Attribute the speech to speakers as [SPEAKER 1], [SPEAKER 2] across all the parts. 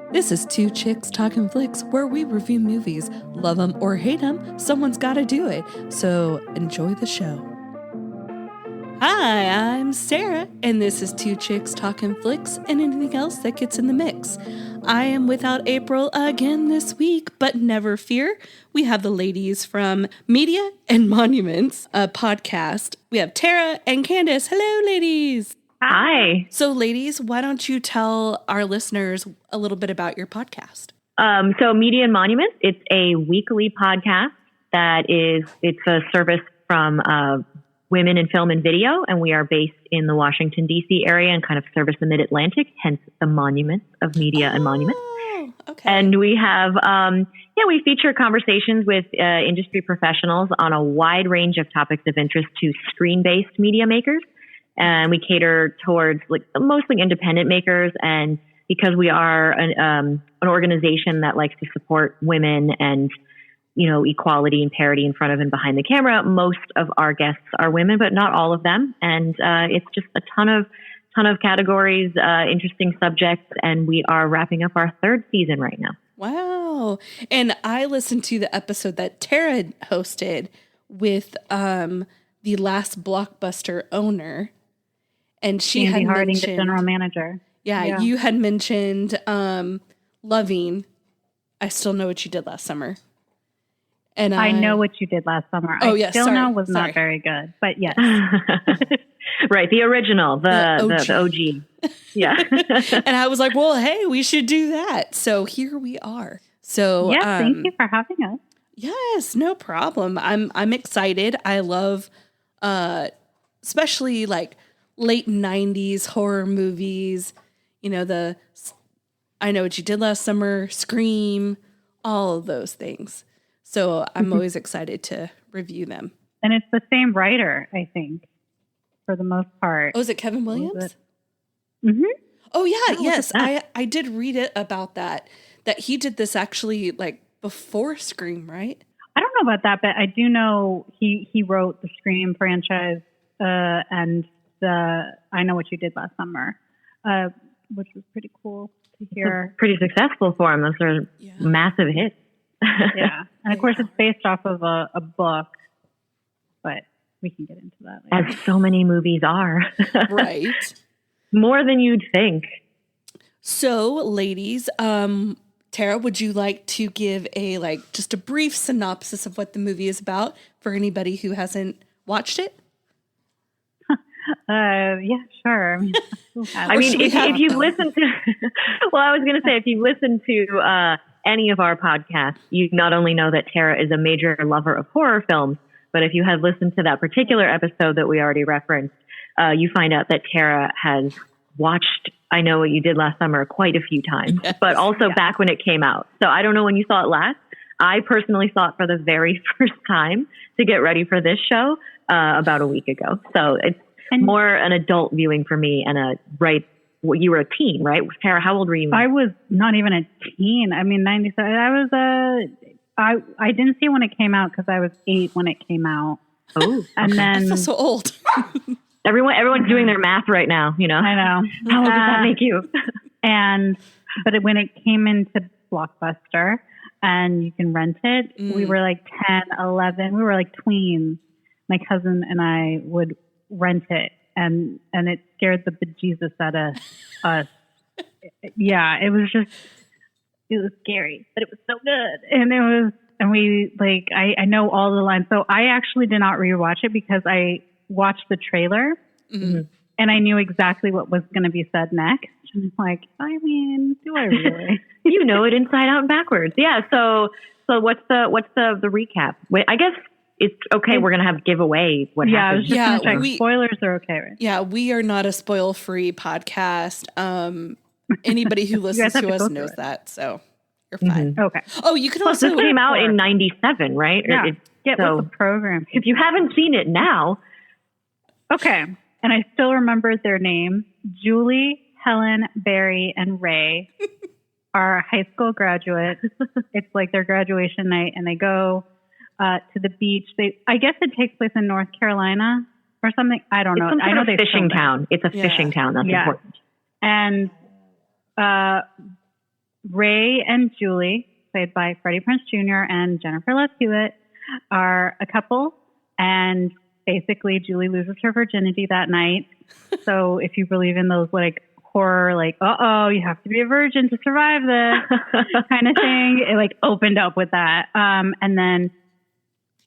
[SPEAKER 1] This is Two Chicks Talkin Flicks, where we review movies. Love them or hate them, someone's got to do it. So enjoy the show. Hi, I'm Sarah, and this is Two Chicks Talkin Flicks and anything else that gets in the mix. I am without April again this week, but never fear. We have the ladies from Media and Monuments, a podcast. We have Tara and Candice. Hello, ladies.
[SPEAKER 2] Hi.
[SPEAKER 1] So, ladies, why don't you tell our listeners a little bit about your podcast?
[SPEAKER 2] So Media and Monuments, it's a weekly podcast it's a service from Women in Film and Video, and we are based in the Washington, D.C. area and kind of service the Mid-Atlantic, hence the Monuments of Media and Monuments.
[SPEAKER 1] Okay.
[SPEAKER 2] And we have, we feature conversations with industry professionals on a wide range of topics of interest to screen-based media makers. And we cater towards mostly independent makers. And because we are an organization that likes to support women and, equality and parity in front of and behind the camera, most of our guests are women, but not all of them. And it's just a ton of categories, interesting subjects. And we are wrapping up our third season right now.
[SPEAKER 1] Wow. And I listened to the episode that Tara hosted with the last Blockbuster owner. And she
[SPEAKER 3] Andy
[SPEAKER 1] had
[SPEAKER 3] Harding,
[SPEAKER 1] mentioned,
[SPEAKER 3] the general manager.
[SPEAKER 1] Yeah, you had mentioned loving I Still Know What You Did Last Summer. And
[SPEAKER 3] I Know What You Did Last Summer.
[SPEAKER 1] Oh,
[SPEAKER 3] I
[SPEAKER 1] yes,
[SPEAKER 3] Still Know was not very good, but yes.
[SPEAKER 2] Right, the original, the OG. Yeah.
[SPEAKER 1] And I was like, well, hey, we should do that. So here we are. So
[SPEAKER 3] yeah, thank you for having us.
[SPEAKER 1] Yes, no problem. I'm excited. I love especially late 90s horror movies, the I Know What You Did Last Summer, Scream, all of those things. So I'm always excited to review them.
[SPEAKER 3] And it's the same writer, I think, for the most part.
[SPEAKER 1] Oh, is it Kevin Williams?
[SPEAKER 3] Mm-hmm.
[SPEAKER 1] Oh, yeah, yes. I did read it about that he did this actually before Scream, right?
[SPEAKER 3] I don't know about that, but I do know he wrote the Scream franchise and the I Know What You Did Last Summer, which was pretty cool to hear.
[SPEAKER 2] Pretty successful for him. Those are massive hits.
[SPEAKER 3] Yeah. And of course it's based off of a book, but we can get into that later.
[SPEAKER 2] As so many movies are.
[SPEAKER 1] Right.
[SPEAKER 2] More than you'd think.
[SPEAKER 1] So, ladies, Tara, would you like to give just a brief synopsis of what the movie is about for anybody who hasn't watched it?
[SPEAKER 3] Yeah, sure.
[SPEAKER 2] If you've listened to, well, I was going to say, if you've listened to any of our podcasts, you not only know that Tara is a major lover of horror films, but if you have listened to that particular episode that we already referenced, you find out that Tara has watched I Know What You Did Last Summer quite a few times, but also back when it came out. So I don't know when you saw it last. I personally saw it for the very first time to get ready for this show about a week ago. So it's more an adult viewing for me and you were a teen, right? Tara, how old were you?
[SPEAKER 3] I was not even a teen. 97. I didn't see it when it came out because I was 8 when it came out.
[SPEAKER 2] Oh,
[SPEAKER 3] and then
[SPEAKER 1] I feel so old.
[SPEAKER 2] Everyone's doing their math right now,
[SPEAKER 3] I know.
[SPEAKER 2] How old does that make you?
[SPEAKER 3] But when it came into Blockbuster and you can rent it, we were 10, 11. We were tweens. My cousin and I would rent it, and it scared the bejesus out of us. Yeah, it was scary, but it was so good. I know all the lines. So I actually did not rewatch it because I watched the trailer and I knew exactly what was going to be said next. And I'm do I really?
[SPEAKER 2] You know it inside out and backwards. Yeah. So what's the recap? Wait, I guess it's okay. We're going to have giveaway what happens.
[SPEAKER 3] Spoilers are okay, right?
[SPEAKER 1] Yeah. We are not a spoil-free podcast. Anybody who listens to us knows that. So you're fine.
[SPEAKER 3] Mm-hmm. Okay.
[SPEAKER 1] Oh, you can
[SPEAKER 2] Plus,
[SPEAKER 1] also
[SPEAKER 2] this came out in 97, right?
[SPEAKER 3] Yeah. Get with the program.
[SPEAKER 2] If you haven't seen it now.
[SPEAKER 3] Okay. And I still remember their names. Julie, Helen, Barry, and Ray are high school graduates. It's their graduation night, and they go to the beach. I guess it takes place in North Carolina or something. I don't know. I know
[SPEAKER 2] they fishing town. It's a fishing town. That's important.
[SPEAKER 3] And Ray and Julie, played by Freddie Prinze Jr. and Jennifer Love Hewitt, are a couple, and basically Julie loses her virginity that night. So if you believe in those like horror, like, you have to be a virgin to survive this kind of thing, it like opened up with that. And then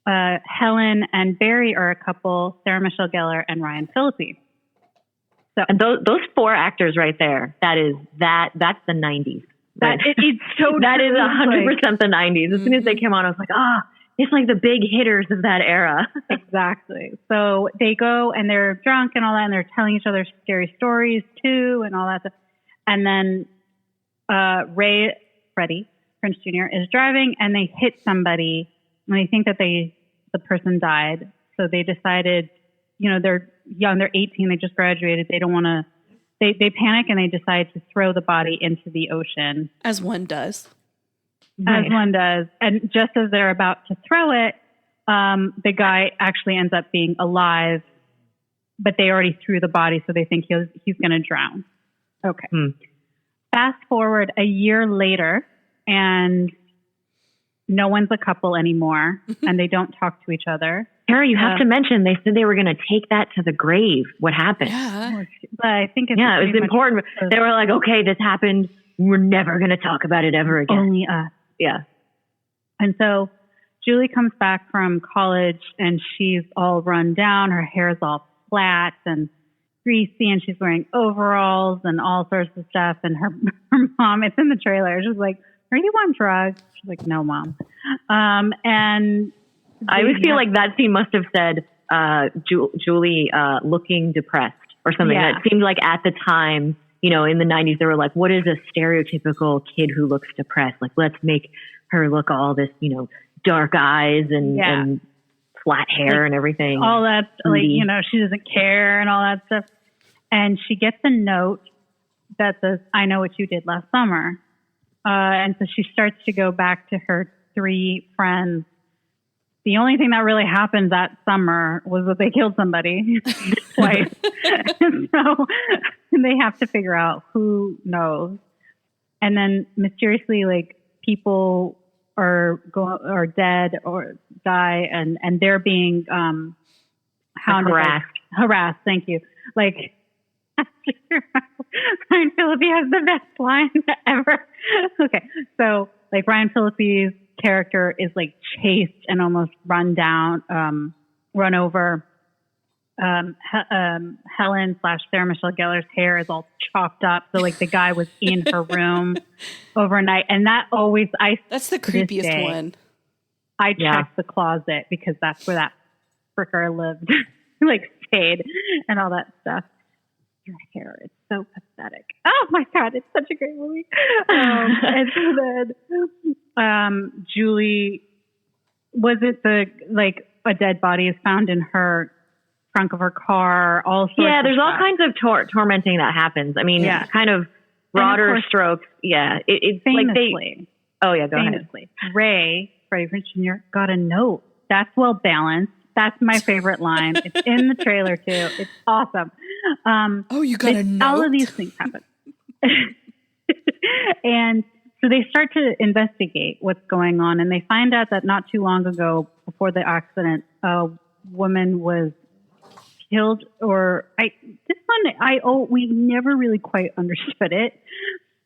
[SPEAKER 3] Helen and Barry are a couple, Sarah Michelle Gellar and Ryan Phillippe. So,
[SPEAKER 2] and those four actors right there, that's the 90s.
[SPEAKER 3] It's so
[SPEAKER 2] that is 100% the 90s. As soon as they came on, I was like, it's like the big hitters of that era.
[SPEAKER 3] Exactly. So they go and they're drunk and all that, and they're telling each other scary stories too and all that stuff. And then Freddie Prinze Jr. is driving and they hit somebody and they think that the person died. So they decided, they're young, they're 18, they just graduated. They don't want to, they panic and they decide to throw the body into the ocean.
[SPEAKER 1] As one does.
[SPEAKER 3] As one does. And just as they're about to throw it, the guy actually ends up being alive, but they already threw the body, so they think he's going to drown. Okay. Fast forward a year later, and no one's a couple anymore, and they don't talk to each other.
[SPEAKER 2] Tara, you have to mention, they said they were going to take that to the grave. What happened?
[SPEAKER 1] Yeah.
[SPEAKER 3] But I think it
[SPEAKER 2] was important. They were like, okay, this happened. We're never going to talk about it ever again.
[SPEAKER 3] Only us.
[SPEAKER 2] Yeah.
[SPEAKER 3] And so Julie comes back from college and she's all run down. Her hair is all flat and greasy and she's wearing overalls and all sorts of stuff. And her mom, it's in the trailer. She's like, are you on drugs? She's like, no, Mom. And
[SPEAKER 2] I always feel like that scene must have said Julie looking depressed or something.
[SPEAKER 3] Yeah.
[SPEAKER 2] That seemed like at the time, in the 90s, they were like, what is a stereotypical kid who looks depressed? Like, let's make her look all this, dark eyes and flat hair and everything.
[SPEAKER 3] All that, she doesn't care and all that stuff. And she gets a note that says, I know what you did last summer. And so she starts to go back to her three friends. The only thing that really happened that summer was that they killed somebody twice. And so they have to figure out who knows. And then mysteriously, people are dead or die, and they're being harassed. Thank you. Ryan Phillippe has the best line ever. Okay, so Ryan Phillippe's character is chased and almost run over. Helen / Sarah Michelle Gellar's hair is all chopped up. So the guy was in her room overnight. And that's
[SPEAKER 1] the creepiest one.
[SPEAKER 3] I checked the closet because that's where that fricker lived, stayed and all that stuff. Your hair is so pathetic. Oh my God, it's such a great movie. And so then Julie, was it a dead body is found in her trunk of her car, all sorts of
[SPEAKER 2] there's
[SPEAKER 3] stuff.
[SPEAKER 2] all kinds of tormenting that happens. I mean, kind of broader strokes. Yeah. It's
[SPEAKER 3] famously,
[SPEAKER 2] go ahead.
[SPEAKER 3] Ray, Freddie Prinze Jr., got a note. That's well balanced. That's my favorite line. It's in the trailer too. It's awesome.
[SPEAKER 1] You got a note?
[SPEAKER 3] All of these things happen. And so they start to investigate what's going on, and they find out that not too long ago, before the accident, a woman was killed, we never really quite understood it.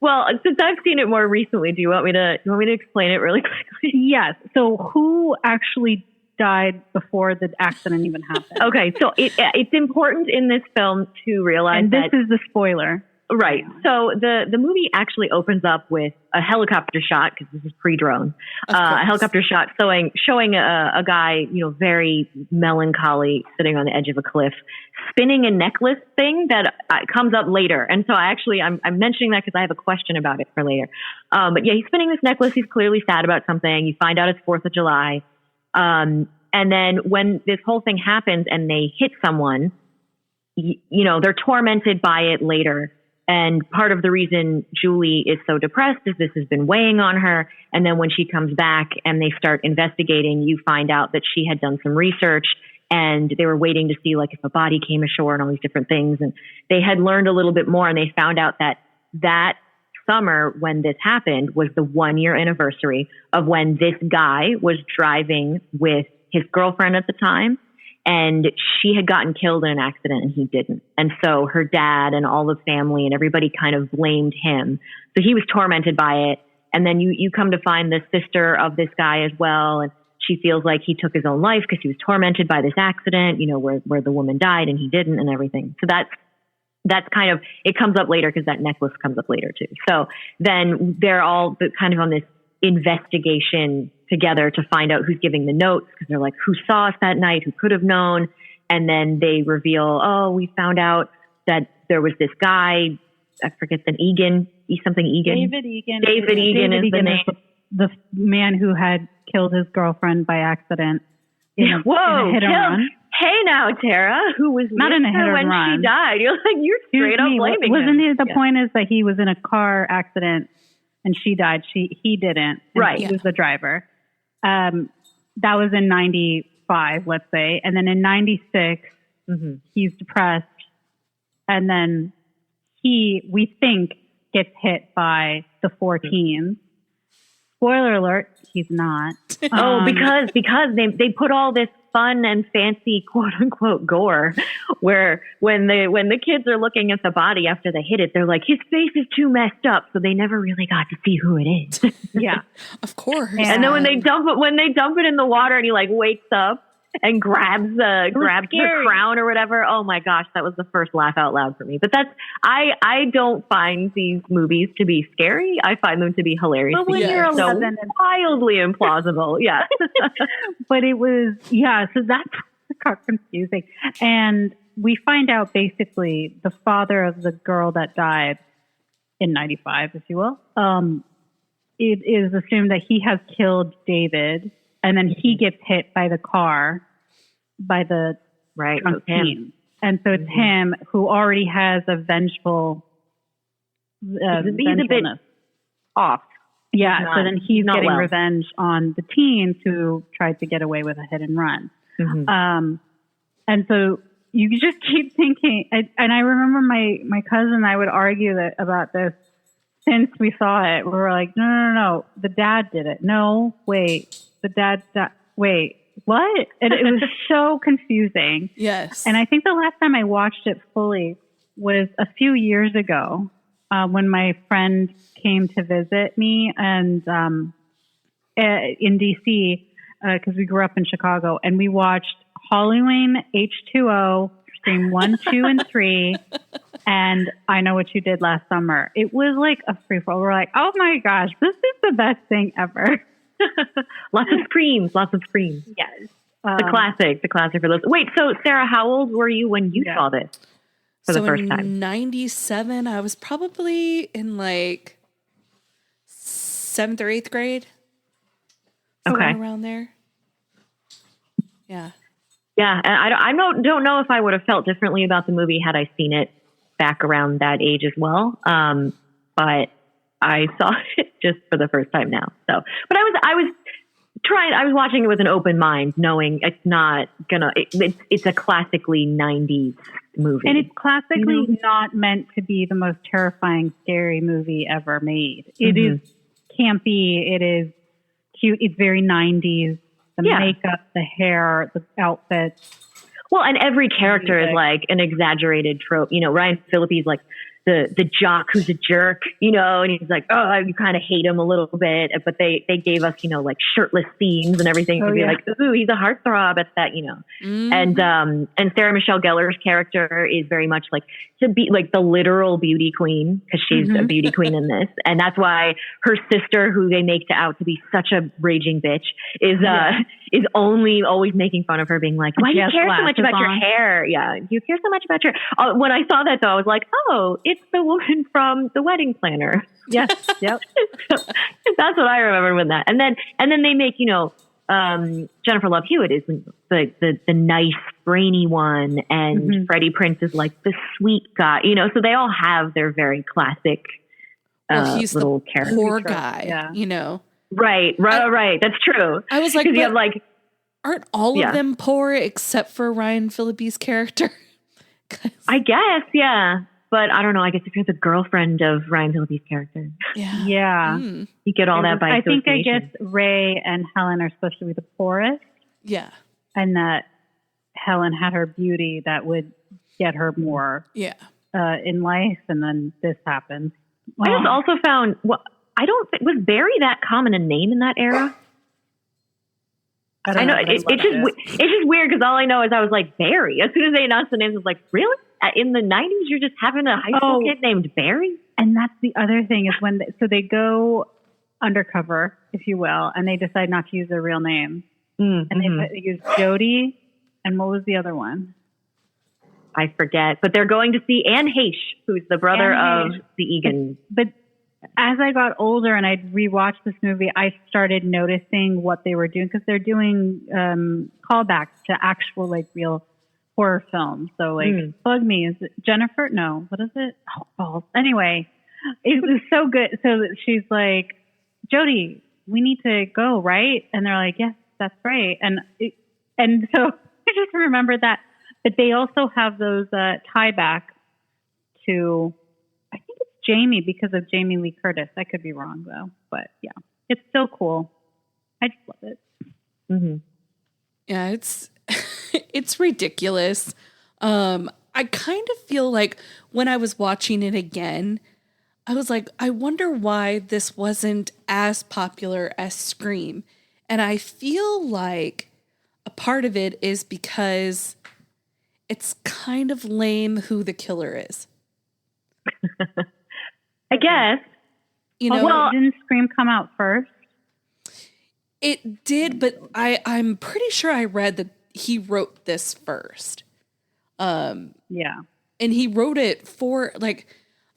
[SPEAKER 2] Well, since I've seen it more recently, do you want me to explain it really quickly?
[SPEAKER 3] Yes. So who actually died before the accident even happened?
[SPEAKER 2] Okay, so it's important in this film to realize
[SPEAKER 3] and this is the spoiler.
[SPEAKER 2] Right. So the movie actually opens up with a helicopter shot, because this is pre-drone. A helicopter shot showing a guy, very melancholy, sitting on the edge of a cliff, spinning a necklace thing that comes up later. And so I'm mentioning that because I have a question about it for later. But yeah, he's spinning this necklace. He's clearly sad about something. You find out it's 4th of July. And then when this whole thing happens and they hit someone, they're tormented by it later. And part of the reason Julie is so depressed is this has been weighing on her. And then when she comes back and they start investigating, you find out that she had done some research and they were waiting to see if a body came ashore and all these different things. And they had learned a little bit more, and they found out that summer when this happened was the 1-year anniversary of when this guy was driving with his girlfriend at the time. And she had gotten killed in an accident and he didn't. And so her dad and all the family and everybody kind of blamed him. So he was tormented by it. And then you come to find the sister of this guy as well. And she feels like he took his own life because he was tormented by this accident, you know, where the woman died and he didn't and everything. So that's kind of, it comes up later because that necklace comes up later too. So then they're all kind of on this investigation together to find out who's giving the notes, because they're like, who saw us that night, who could have known? And then they reveal, oh, we found out that there was this guy, I forget the Egan, something Egan.
[SPEAKER 3] David Egan.
[SPEAKER 2] David Egan is the name.
[SPEAKER 3] The man who had killed his girlfriend by accident in a hit and run.
[SPEAKER 2] Hey now, Tara, who was
[SPEAKER 3] not in a hit
[SPEAKER 2] when
[SPEAKER 3] and run.
[SPEAKER 2] She died. You're like, you're straight up blaming
[SPEAKER 3] Wasn't
[SPEAKER 2] him.
[SPEAKER 3] The point is that he was in a car accident and she died. He didn't.
[SPEAKER 2] Right.
[SPEAKER 3] He was the driver. That was in 95, let's say. And then in 96, he's depressed. And then we think, gets hit by the 4 teens. Spoiler alert, he's not.
[SPEAKER 2] Because they put all this fun and fancy quote unquote gore where when the kids are looking at the body after they hit it, they're like, his face is too messed up. So they never really got to see who it is.
[SPEAKER 3] Yeah.
[SPEAKER 1] Of course.
[SPEAKER 2] And then when they dump it in the water and he like wakes up and grabs the crown or whatever. Oh my gosh, that was the first laugh out loud for me. But I don't find these movies to be scary. I find them to be hilarious.
[SPEAKER 3] But when you're 11,
[SPEAKER 2] so wildly implausible. Yeah.
[SPEAKER 3] But it was, so that got confusing. And we find out basically the father of the girl that died in 95, if you will, it is assumed that he has killed David. And then he gets hit by the car, by the drunk teen. And so it's him who already has a vengeful
[SPEAKER 2] he's a bit off.
[SPEAKER 3] Yeah, so then he's getting revenge on the teens who tried to get away with a hit and run. And so you just keep thinking, and I remember my cousin and I would argue about this since we saw it. We were like, no, the dad did it. No, wait. The dad, wait, what? And it was so confusing.
[SPEAKER 1] Yes.
[SPEAKER 3] And I think the last time I watched it fully was a few years ago when my friend came to visit me and in DC because we grew up in Chicago, and we watched Halloween H2O, Scream 1, 2, and 3, and I Know What You Did Last Summer. It was like a free for all. We're like, oh my gosh, this is the best thing ever.
[SPEAKER 2] Lots of screams.
[SPEAKER 3] Yes.
[SPEAKER 2] The classic for those. Wait, so Sarah, how old were you when you saw this for the first time?
[SPEAKER 1] In 97, I was probably in like 7th or 8th grade.
[SPEAKER 2] Okay.
[SPEAKER 1] Around there. Yeah.
[SPEAKER 2] Yeah. And I don't know if I would have felt differently about the movie had I seen it back around that age as well. But I saw it just for the first time now. So, but I was watching it with an open mind, knowing it's not gonna, it's a classically 90s movie.
[SPEAKER 3] And it's classically not meant to be the most terrifying, scary movie ever made. It is campy. It is cute. It's very 90s. The makeup, the hair, the outfits.
[SPEAKER 2] Well, and every character is like an exaggerated trope. You know, Ryan Phillippe's like the jock who's a jerk, you know, and he's like, oh, you kind of hate him a little bit, but they gave us, you know, like shirtless scenes and everything to be like, ooh, he's a heartthrob at that, you know. And Sarah Michelle Gellar's character is very much like to be like the literal beauty queen, because she's a beauty queen in this, and that's why her sister, who they make out to be such a raging bitch, is always making fun of her, being like, why do you care so much about your hair? Yeah, you care so much about your. When I saw that though, I was like, oh, it's the woman from The Wedding Planner.
[SPEAKER 3] Yes, yep.
[SPEAKER 2] That's what I remember with that. And then they make, you know, Jennifer Love Hewitt is the nice, brainy one, and Freddie Prinze is like the sweet guy, you know. So they all have their very classic
[SPEAKER 1] he's
[SPEAKER 2] little
[SPEAKER 1] the
[SPEAKER 2] character.
[SPEAKER 1] poor guy, you know. Right. That's true.
[SPEAKER 2] I was like, you have like,
[SPEAKER 1] aren't all of them poor except for Ryan Phillippe's character?
[SPEAKER 2] I guess, yeah. But I don't know. I guess if you're the girlfriend of Ryan Phillippe's character,
[SPEAKER 3] Yeah.
[SPEAKER 2] you get all that by association.
[SPEAKER 3] I guess Ray and Helen are supposed to be the poorest.
[SPEAKER 1] Yeah.
[SPEAKER 3] And that Helen had her beauty that would get her more in life, and then this happened.
[SPEAKER 2] I just also found, I don't think, was Barry that common a name in that era? I know it's just weird because all I know is I was like, Barry. As soon as they announced the names, I was like, really? In the 90s, you're just having a high school kid named Barry?
[SPEAKER 3] And that's the other thing is when they go undercover, if you will, and they decide not to use their real name. And they use Jody, and what was the other one?
[SPEAKER 2] I forget. But they're going to see Anne Heche, who's the brother of the Egan.
[SPEAKER 3] But as I got older and I'd rewatched this movie, I started noticing what they were doing because they're doing callbacks to actual like real horror films. So like Bug Me, is it Jennifer? No, what is it? Oh, anyway, it was so good. So she's like, Jody, we need to go, right? And they're like, yes, that's right. And so I just remembered that. But they also have those tie back to, I think it's Jamie because of Jamie Lee Curtis. I could be wrong though, but yeah, it's still cool. I just love it.
[SPEAKER 1] Yeah, it's ridiculous. I kind of feel like when I was watching it again, I was like, I wonder why this wasn't as popular as Scream. And I feel like a part of it is because it's kind of lame who the killer is.
[SPEAKER 2] I guess.
[SPEAKER 1] You know,
[SPEAKER 3] well, didn't Scream come out first?
[SPEAKER 1] It did, but I'm pretty sure I read that he wrote this first.
[SPEAKER 3] Yeah.
[SPEAKER 1] And he wrote it for, like,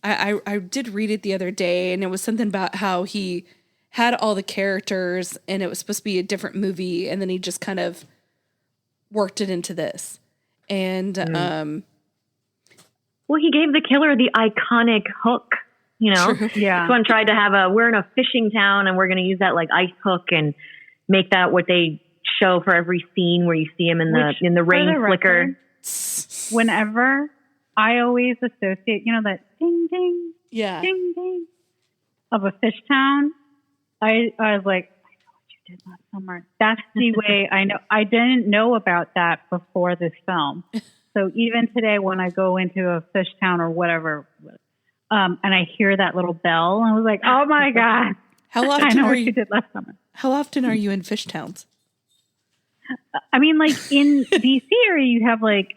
[SPEAKER 1] I did read it the other day, and it was something about how he had all the characters, and it was supposed to be a different movie, and then he just kind of worked it into this. And,
[SPEAKER 2] well, he gave the killer the iconic hook, you know?
[SPEAKER 1] True.
[SPEAKER 3] Yeah.
[SPEAKER 2] This one tried to have we're in a fishing town, and we're going to use that, like, ice hook and make that what they show for every scene where you see him in the rain flicker.
[SPEAKER 3] Whenever I always associate, you know, that ding, ding, ding, ding of a fish town. I was like, I know what you did last summer. That's the way I know. I didn't know about that before this film. So even today when I go into a fish town or whatever, and I hear that little bell, I was like, oh my God.
[SPEAKER 1] How often
[SPEAKER 3] I know what you did last summer.
[SPEAKER 1] How often are you in fish towns?
[SPEAKER 2] I mean, like in DC area, you have like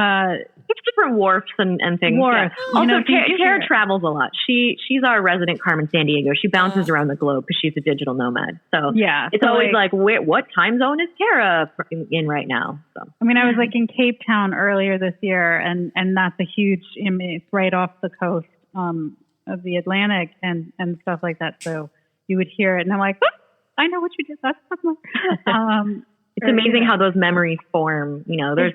[SPEAKER 2] it's different wharfs and things.
[SPEAKER 3] Wharfs.
[SPEAKER 2] Yeah. Also, Tara travels a lot. She's our resident Carmen Sandiego. She bounces around the globe because she's a digital nomad. So
[SPEAKER 3] yeah,
[SPEAKER 2] it's always like what time zone is Tara in right now? So
[SPEAKER 3] I mean, I was like in Cape Town earlier this year, and that's a huge. I mean, it's right off the coast of the Atlantic and stuff like that. So you would hear it, and I'm like, oh, I know what you did last summer.
[SPEAKER 2] It's amazing how those memories form. You know, there's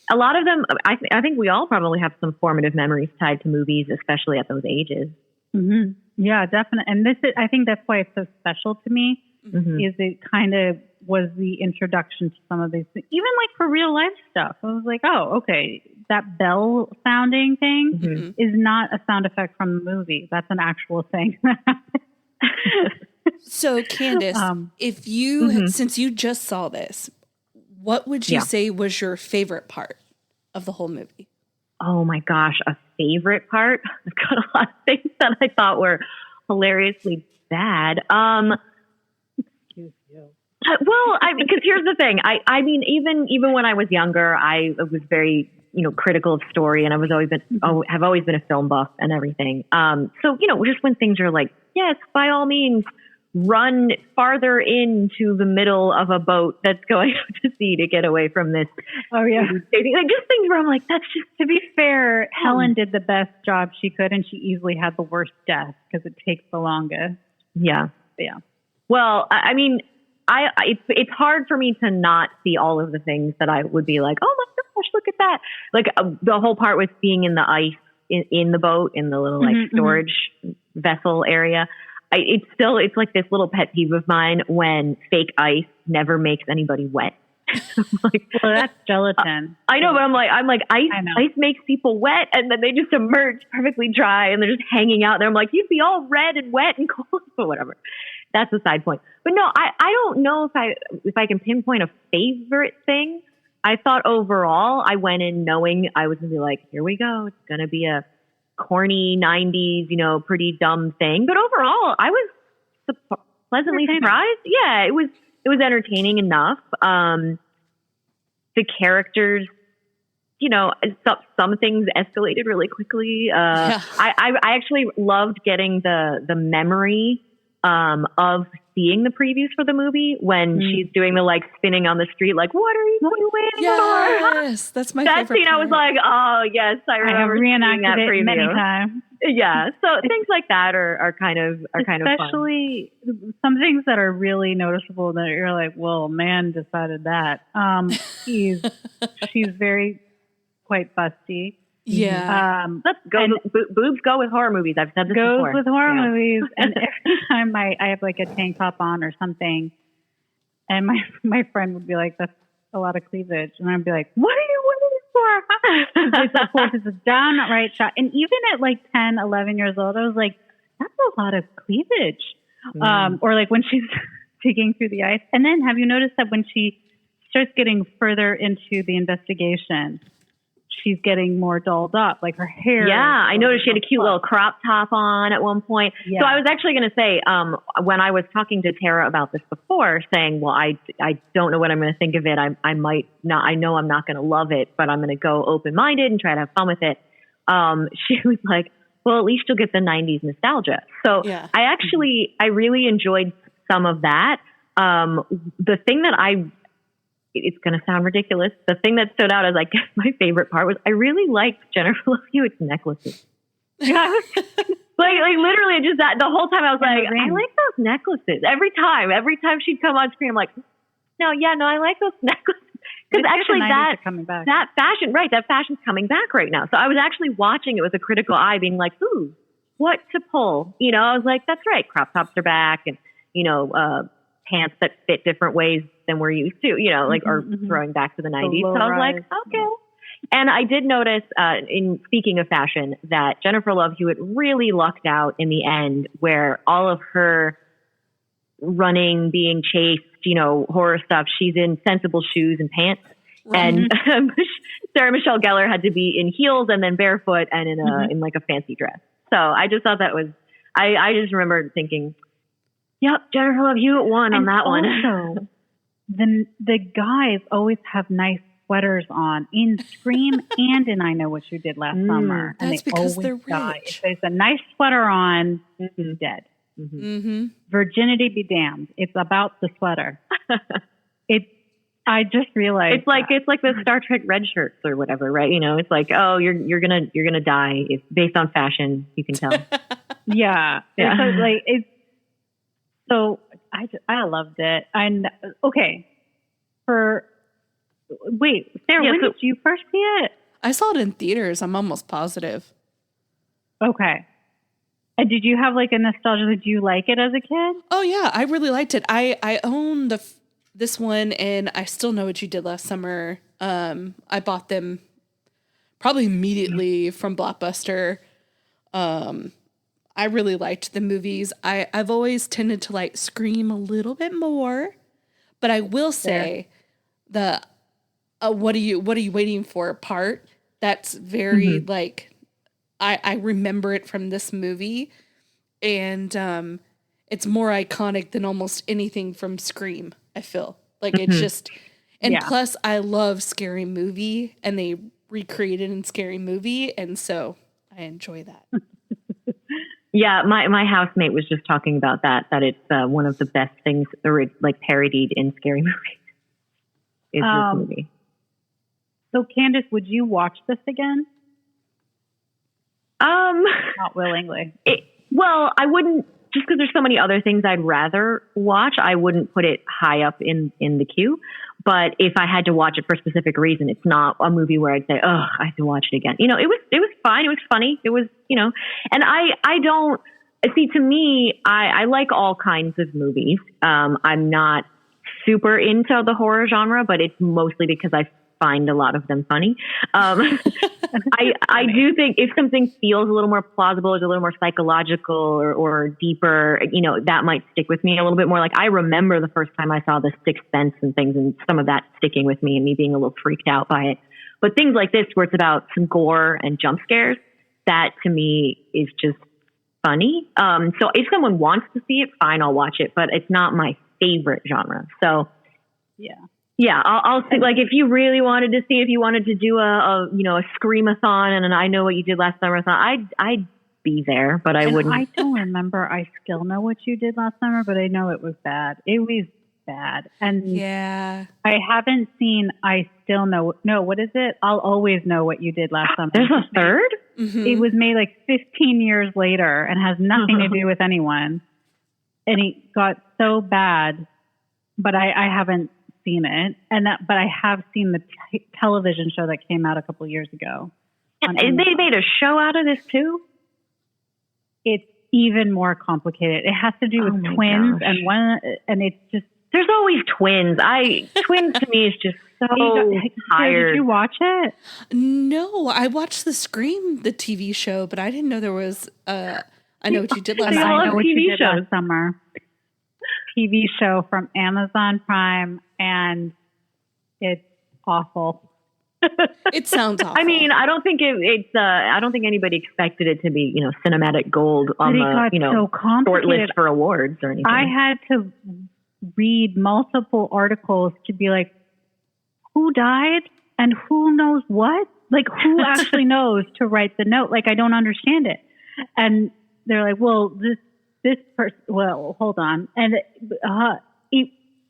[SPEAKER 2] a lot of them. I think we all probably have some formative memories tied to movies, especially at those ages.
[SPEAKER 3] Mm-hmm. Yeah, definitely. And I think that's why it's so special to me. Is it kind of was the introduction to some of these things, even like for real life stuff. I was like, oh, okay, that bell sounding thing is not a sound effect from the movie. That's an actual thing.
[SPEAKER 1] So, Candice, if you, since you just saw this, what would you say was your favorite part of the whole movie?
[SPEAKER 2] Oh my gosh, a favorite part? I've got a lot of things that I thought were hilariously bad.
[SPEAKER 3] Excuse you.
[SPEAKER 2] Well, because here's the thing. I mean, even when I was younger, I was very, critical of story, and have always been a film buff and everything. So, just when things are like, yes, by all means, run farther into the middle of a boat that's going out to sea to get away from this.
[SPEAKER 3] Oh yeah.
[SPEAKER 2] Like just things where I'm like, that's just, to be fair,
[SPEAKER 3] Helen did the best job she could, and she easily had the worst death because it takes the longest.
[SPEAKER 2] Yeah.
[SPEAKER 3] Yeah.
[SPEAKER 2] Well, I mean, it's hard for me to not see all of the things that I would be like, oh my gosh, look at that. Like the whole part with being in the ice in the boat, in the little storage vessel area. It's like this little pet peeve of mine when fake ice never makes anybody wet. like,
[SPEAKER 3] well, that's gelatin.
[SPEAKER 2] I know, but I'm like, ice makes people wet, and then they just emerge perfectly dry, and they're just hanging out there. I'm like, you'd be all red and wet and cold, but whatever. That's a side point. But no, I don't know if I can pinpoint a favorite thing. I thought overall, I went in knowing I was going to be like, here we go. It's going to be a corny 90s, pretty dumb thing. But overall, I was pleasantly surprised. Yeah, it was entertaining enough. The characters, some things escalated really quickly. I actually loved getting the memory of seeing the previews for the movie when she's doing the spinning on the street, like, what are you waiting for?
[SPEAKER 1] Yes, that's my favorite
[SPEAKER 2] scene.
[SPEAKER 1] part.
[SPEAKER 2] I was like, oh yes, I remember
[SPEAKER 3] reenacted
[SPEAKER 2] that preview
[SPEAKER 3] many times.
[SPEAKER 2] Yeah, so things like that are kind of fun.
[SPEAKER 3] Especially some things that are really noticeable that you're like, well, man decided that. She's very quite busty.
[SPEAKER 1] Yeah.
[SPEAKER 2] Boobs go with horror movies. I've said this before.
[SPEAKER 3] Goes with horror movies. And every time I have like a tank top on or something, and my friend would be like, that's a lot of cleavage. And I'd be like, what are you waiting for? Of course, it's a downright shot. And even at like 10, 11 years old, I was like, that's a lot of cleavage. Or like when she's digging through the ice. And then have you noticed that when she starts getting further into the investigation, she's getting more dolled up, like her hair.
[SPEAKER 2] Yeah, I noticed she had a cute little crop top on at one point. Yeah. So I was actually going to say, when I was talking to Tara about this before, saying, well, I don't know what I'm going to think of it. I might not, I know I'm not going to love it, but I'm going to go open-minded and try to have fun with it. She was like, well, at least you'll get the 90s nostalgia. So yeah. I really enjoyed some of that. The thing that it's going to sound ridiculous. The thing that stood out as like my favorite part was I really liked Jennifer Love Hewitt's necklaces. like literally just that the whole time I was like, I like those necklaces. Every time she'd come on screen, I'm like, no, I like those necklaces. Because actually that fashion's coming back right now. So I was actually watching it with a critical eye being like, ooh, what to pull? I was like, that's right. Crop tops are back and, pants that fit different ways than we're used to, or throwing back to the 90s. So I was like, okay. And I did notice, in speaking of fashion, that Jennifer Love Hewitt really lucked out in the end where all of her running, being chased, horror stuff, she's in sensible shoes and pants. Right. And Sarah Michelle Gellar had to be in heels and then barefoot and in like a fancy dress. So I just thought that was, I just remember thinking, yep, Jennifer Love Hewitt won on that one.
[SPEAKER 3] Also, the guys always have nice sweaters on in Scream and in I Know What You Did Last Summer. And
[SPEAKER 1] that's because they're rich.
[SPEAKER 3] If there's a nice sweater on, dead. Virginity be damned. It's about the sweater. I just realized
[SPEAKER 2] it's like the Star Trek red shirts or whatever, right? It's like, oh, you're gonna die. It's based on fashion. You can tell.
[SPEAKER 3] yeah. So I loved it. And okay, Sarah, when did you first see it?
[SPEAKER 1] I saw it in theaters. I'm almost positive.
[SPEAKER 3] Okay. And did you have like a nostalgia? Did you like it as a kid?
[SPEAKER 1] Oh yeah, I really liked it. I own this one, and I Still Know What You Did Last Summer. I bought them probably immediately from Blockbuster. I really liked the movies. I've always tended to like Scream a little bit more, but I will say the what are you waiting for part that's very like I remember it from this movie, and it's more iconic than almost anything from Scream. I feel like it's just, and plus I love Scary Movie, and they recreated in Scary Movie, and so I enjoy that.
[SPEAKER 2] Yeah, my housemate was just talking about that it's one of the best things like parodied in Scary Movies is this movie.
[SPEAKER 3] So Candice, would you watch this again? Not willingly.
[SPEAKER 2] Well, I wouldn't, just because there's so many other things I'd rather watch, I wouldn't put it high up in the queue. But if I had to watch it for a specific reason, it's not a movie where I'd say, oh, I have to watch it again. It was fine. It was funny. It was, and I don't see, to me, I like all kinds of movies. I'm not super into the horror genre, but it's mostly because I find a lot of them funny. I do think if something feels a little more plausible, is a little more psychological or deeper, that might stick with me a little bit more. Like I remember the first time I saw The Sixth Sense and things, and some of that sticking with me and me being a little freaked out by it. But things like this, where it's about some gore and jump scares, that to me is just funny. So if someone wants to see it, fine, I'll watch it, but it's not my favorite genre. So yeah, I'll think, like, if you really wanted to see, if you wanted to do a screamathon and an I Know What You Did Last Summer, I'd be there, but I wouldn't.
[SPEAKER 3] I don't remember I Still Know What You Did Last Summer, but I know it was bad. It was bad. And
[SPEAKER 1] yeah,
[SPEAKER 3] I haven't seen I Still Know. No, what is it? I'll Always Know What You Did Last Summer.
[SPEAKER 2] There's a third?
[SPEAKER 1] Mm-hmm.
[SPEAKER 3] It was made like 15 years later and has nothing to do with anyone. And it got so bad, but I haven't seen it. But I have seen the television show that came out a couple years ago.
[SPEAKER 2] And they made a show out of this too?
[SPEAKER 3] It's even more complicated. It has to do with twins, and it's just.
[SPEAKER 2] There's always twins. Twins to me is just so tired.
[SPEAKER 3] Did you watch it?
[SPEAKER 1] No, I watched the TV show, but I didn't know there was I Know What You Did Last Summer.
[SPEAKER 3] I Know What You Did Last Summer. TV show from Amazon Prime, and it's awful.
[SPEAKER 1] It sounds awful.
[SPEAKER 2] I mean, I don't think I don't think anybody expected it to be, cinematic gold on the, short list for awards or anything.
[SPEAKER 3] I had to read multiple articles to be like, who died and who knows what? Like, who actually knows to write the note? Like, I don't understand it. And they're like, well, this person, well, hold on. And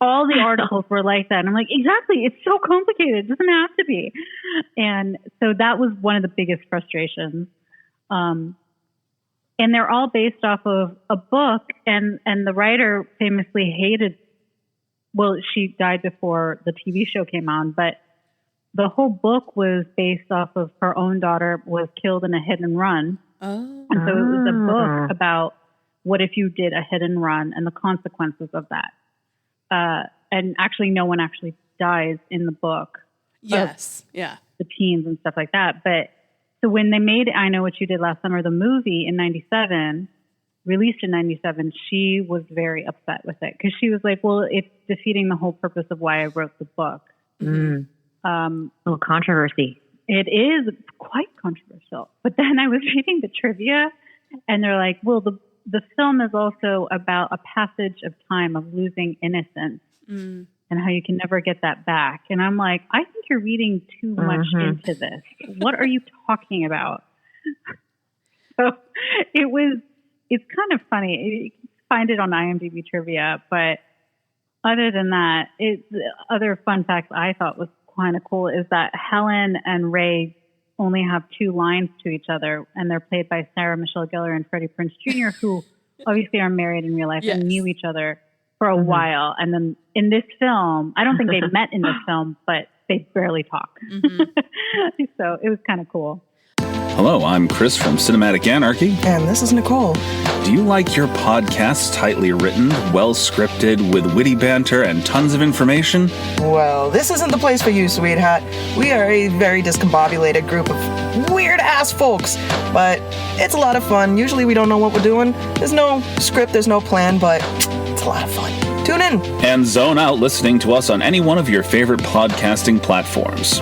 [SPEAKER 3] all the articles were like that. And I'm like, exactly. It's so complicated. It doesn't have to be. And so that was one of the biggest frustrations. And they're all based off of a book. And the writer famously hated, well, she died before the TV show came on, but the whole book was based off of her own daughter was killed in a hit and run.
[SPEAKER 1] Oh.
[SPEAKER 3] And so it was a book about what if you did a hit and run and the consequences of that. And actually, no one actually dies in the book.
[SPEAKER 1] Yes. Yeah.
[SPEAKER 3] The teens and stuff like that. But so when they made I Know What You Did Last Summer, the movie in 97, released in 97, she was very upset with it because she was like, well, it's defeating the whole purpose of why I wrote the book.
[SPEAKER 2] A little controversy.
[SPEAKER 3] It is quite controversial. But then I was reading the trivia and they're like, well, the film is also about a passage of time of losing innocence and how you can never get that back. And I'm like, I think you're reading too much into this. What are you talking about? So it's kind of funny. You can find it on IMDb trivia, but other than that, the other fun fact I thought was kind of cool is that Helen and Ray only have 2 lines to each other, and they're played by Sarah Michelle Gellar and Freddie Prinze Jr., who obviously are married in real life and knew each other for a while. And then in this film, I don't think they met in this film, but they barely talk. So it was kind of cool.
[SPEAKER 4] Hello, I'm Chris from Cinematic Anarchy.
[SPEAKER 5] And this is Nicole.
[SPEAKER 4] Do you like your podcasts tightly written, well scripted, with witty banter and tons of information?
[SPEAKER 5] Well, this isn't the place for you, sweetheart. We are a very discombobulated group of weird-ass folks, but it's a lot of fun. Usually we don't know what we're doing. There's no script, there's no plan, but it's a lot of fun. Tune in.
[SPEAKER 4] And zone out listening to us on any one of your favorite podcasting platforms.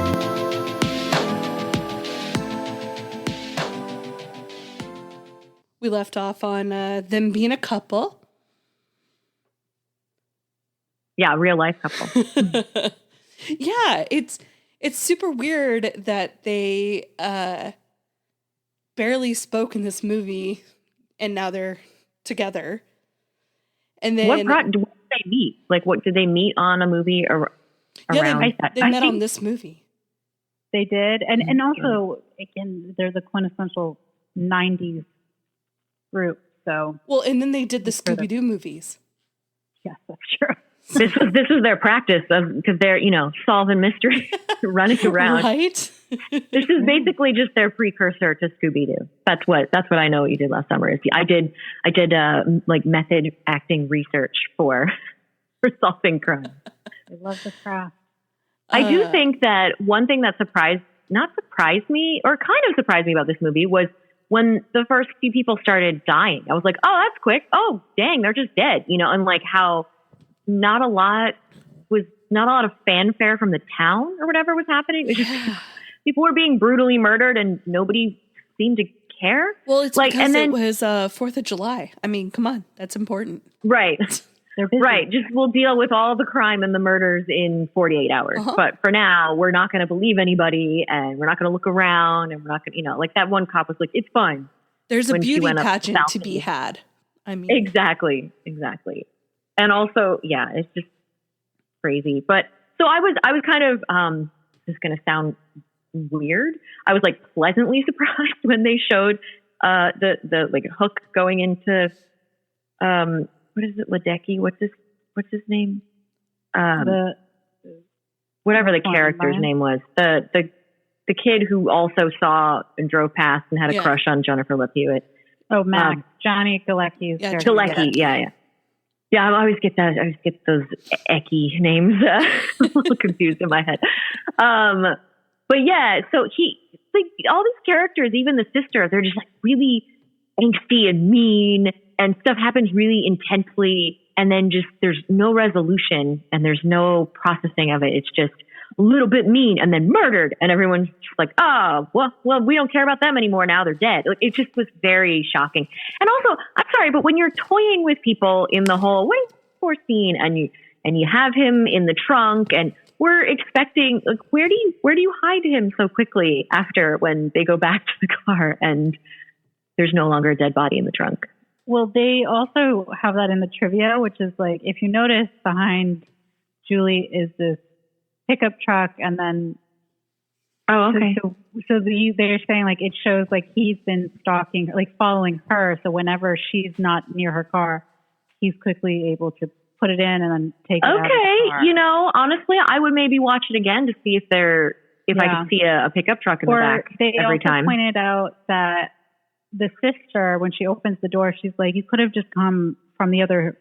[SPEAKER 1] We left off on them being a couple.
[SPEAKER 2] Yeah, real life couple.
[SPEAKER 1] Yeah, it's super weird that they barely spoke in this movie, and now they're together. And then
[SPEAKER 2] what did they meet? Like, what did they meet on a movie or around?
[SPEAKER 1] They met on this movie.
[SPEAKER 3] They did, and also again, they're the quintessential 90s group. So
[SPEAKER 1] and then they did the Scooby-Doo movies.
[SPEAKER 3] Yes, that's true.
[SPEAKER 2] This was their practice because they're solving mysteries, running around.
[SPEAKER 1] Right.
[SPEAKER 2] This is basically just their precursor to Scooby-Doo. That's what I Know What You Did Last Summer is. I did like method acting research for for solving crime.
[SPEAKER 3] I love the craft.
[SPEAKER 2] I do think that one thing that not surprised me, or kind of surprised me about this movie was when the first few people started dying. I was like, oh, that's quick. Oh, dang, they're just dead. And like how not a lot of fanfare from the town or whatever was happening. It was just people were being brutally murdered and nobody seemed to care.
[SPEAKER 1] Well, it's like, because it was 4th of July. I mean, come on, that's important.
[SPEAKER 2] Right.
[SPEAKER 3] They're busy.
[SPEAKER 2] Right. Just we'll deal with all the crime and the murders in 48 hours. But for now, we're not going to believe anybody and we're not going to look around and we're not going to, like that one cop was like, it's fine.
[SPEAKER 1] There's a beauty pageant to be had. I mean,
[SPEAKER 2] exactly. And also, yeah, it's just crazy. But so I was kind of, this is going to sound weird. I was like pleasantly surprised when they showed the like Hook going into what is it, Ledecky? What's his name? Whatever the character's name was. The kid who also saw and drove past and had a crush on Jennifer Love Hewitt.
[SPEAKER 3] Oh, Max. Johnny Galecki's character.
[SPEAKER 2] Galecki, yeah. Yeah, I always get those Ecky names a little confused in my head. But yeah, so he, like all these characters, even the sister, they're just like really angsty and mean and stuff happens really intensely. And then just, there's no resolution and there's no processing of it. It's just a little bit mean and then murdered. And everyone's just like, oh, well, we don't care about them anymore. Now they're dead. Like, it just was very shocking. And also, I'm sorry, but when you're toying with people in the whole wait for scene and you have him in the trunk and we're expecting, like, where do you hide him so quickly after when they go back to the car and there's no longer a dead body in the trunk?
[SPEAKER 3] Well, they also have that in the trivia, which is like, if you notice behind Julie is this pickup truck and then they're saying like it shows like he's been stalking, like following her. So whenever she's not near her car, he's quickly able to put it in and then take it out of the car.
[SPEAKER 2] You know, honestly, I would maybe watch it again to see if I could see a pickup truck in the back every time.
[SPEAKER 3] They also pointed out that the sister, when she opens the door, she's like, you could have just come from the other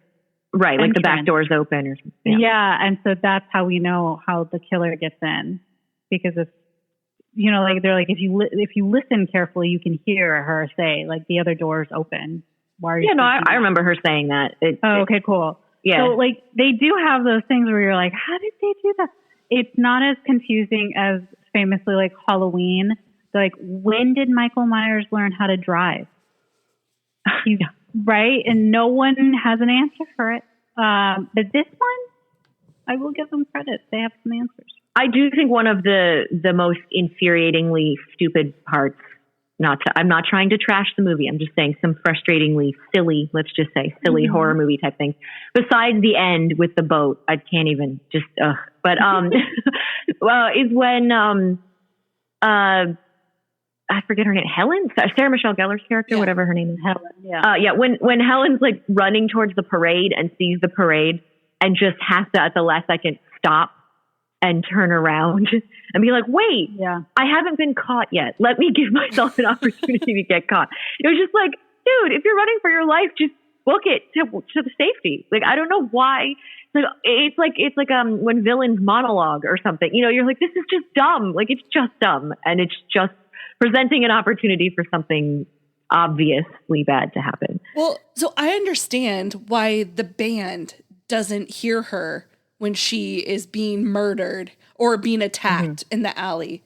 [SPEAKER 2] right, entrance. Like the back door's open or something.
[SPEAKER 3] Yeah, and so that's how we know how the killer gets in. Because if, you know, like they're like, if you listen carefully, you can hear her say, like, the other door's open. Why are you?
[SPEAKER 2] Yeah, no, I remember her saying that.
[SPEAKER 3] Okay, cool.
[SPEAKER 2] Yeah.
[SPEAKER 3] So, like, they do have those things where you're like, how did they do that? It's not as confusing as famously, like, Halloween. Like, when did Michael Myers learn how to drive? Right? And no one has an answer for it. But this one, I will give them credit. They have some answers.
[SPEAKER 2] I do think one of the most infuriatingly stupid parts, I'm not trying to trash the movie. I'm just saying some frustratingly silly, let's just say silly horror movie type things. Besides the end with the boat, I can't even just, But, well, is when, I forget her name, Helen? Sarah Michelle Gellar's character, whatever her name is.
[SPEAKER 3] Helen, yeah.
[SPEAKER 2] When Helen's like running towards the parade and sees the parade and just has to, at the last second, stop and turn around and be like, wait, I haven't been caught yet. Let me give myself an opportunity to get caught. It was just like, dude, if you're running for your life, just book it to the safety. Like, I don't know why. It's like when villains monologue or something, you know, you're like, this is just dumb. Like, it's just dumb. And it's just presenting an opportunity for something obviously bad to happen.
[SPEAKER 1] Well, so I understand why the band doesn't hear her when she is being murdered or being attacked in the alley.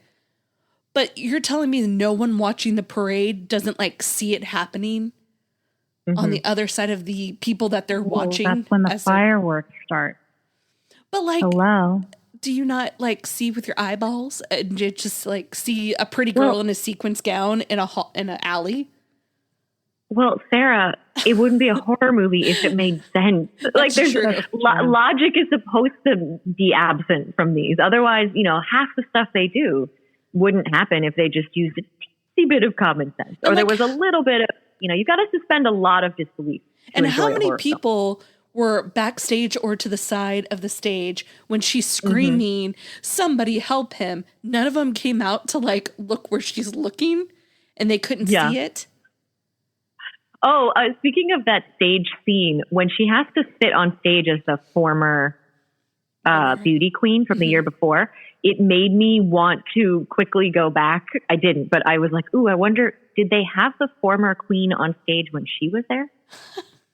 [SPEAKER 1] But you're telling me no one watching the parade doesn't like see it happening on the other side of the people that they're watching?
[SPEAKER 3] That's when the fireworks start.
[SPEAKER 1] But like,
[SPEAKER 3] hello.
[SPEAKER 1] Do you not like see with your eyeballs and you just like see a pretty girl in a sequins gown in an alley?
[SPEAKER 2] Well, Sarah, it wouldn't be a horror movie if it made sense. Like, there's logic is supposed to be absent from these. Otherwise, you know, half the stuff they do wouldn't happen if they just used a teensy bit of common sense, or there was a little bit of, you know, you got to suspend a lot of disbelief.
[SPEAKER 1] And how many people were backstage or to the side of the stage when she's screaming, somebody help him? None of them came out to like look where she's looking and they couldn't see it.
[SPEAKER 2] Oh, speaking of that stage scene, when she has to sit on stage as the former beauty queen from the year before, it made me want to quickly go back. I didn't, but I was like, ooh, I wonder, did they have the former queen on stage when she was there?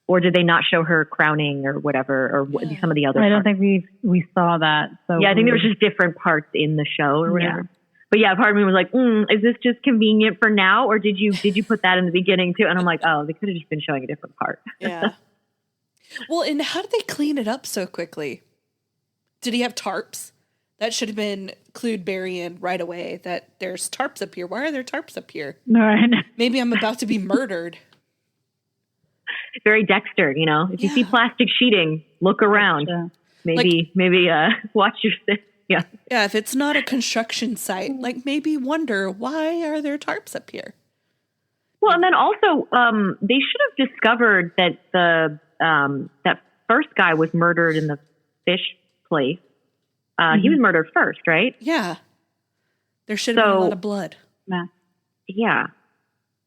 [SPEAKER 2] Or did they not show her crowning or whatever, or some of the other
[SPEAKER 3] I
[SPEAKER 2] parts?
[SPEAKER 3] don't think we saw that. So
[SPEAKER 2] yeah, I think there was just different parts in the show or whatever. Yeah. But yeah, part of me was like, is this just convenient for now? Or did you put that in the beginning too? And I'm like, oh, they could have just been showing a different part.
[SPEAKER 1] Yeah. Well, and how did they clean it up so quickly? Did he have tarps? That should have been clued Barry in right away that there's tarps up here. Why are there tarps up here?
[SPEAKER 3] Right.
[SPEAKER 1] Maybe I'm about to be murdered.
[SPEAKER 2] Very Dexter, you know. If you see plastic sheeting, look around. Gotcha. Maybe watch your step. Yeah.
[SPEAKER 1] Yeah, if it's not a construction site, like maybe wonder, why are there tarps up here?
[SPEAKER 2] Well, and then also, they should have discovered that that first guy was murdered in the fish place. He was murdered first, right?
[SPEAKER 1] Yeah. There should have been a lot of blood.
[SPEAKER 2] Yeah.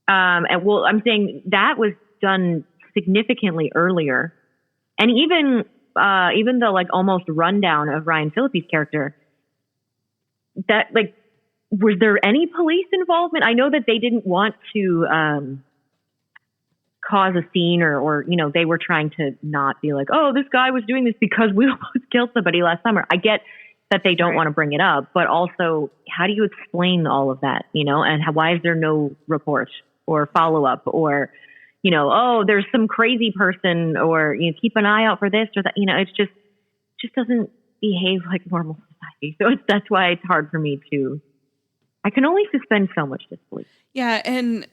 [SPEAKER 2] And well, I'm saying that was done significantly earlier. And even the like almost rundown of Ryan Phillippe's character, that like, was there any police involvement? I know that they didn't want to cause a scene or, you know, they were trying to not be like, oh, this guy was doing this because we almost killed somebody last summer. I get that they don't want to bring it up, but also how do you explain all of that, you know, and why is there no report or follow up or, you know, oh, there's some crazy person or, you know, keep an eye out for this or that, you know, it just doesn't behave like normal society. So that's why it's hard for me I can only suspend so much disbelief.
[SPEAKER 1] Yeah. And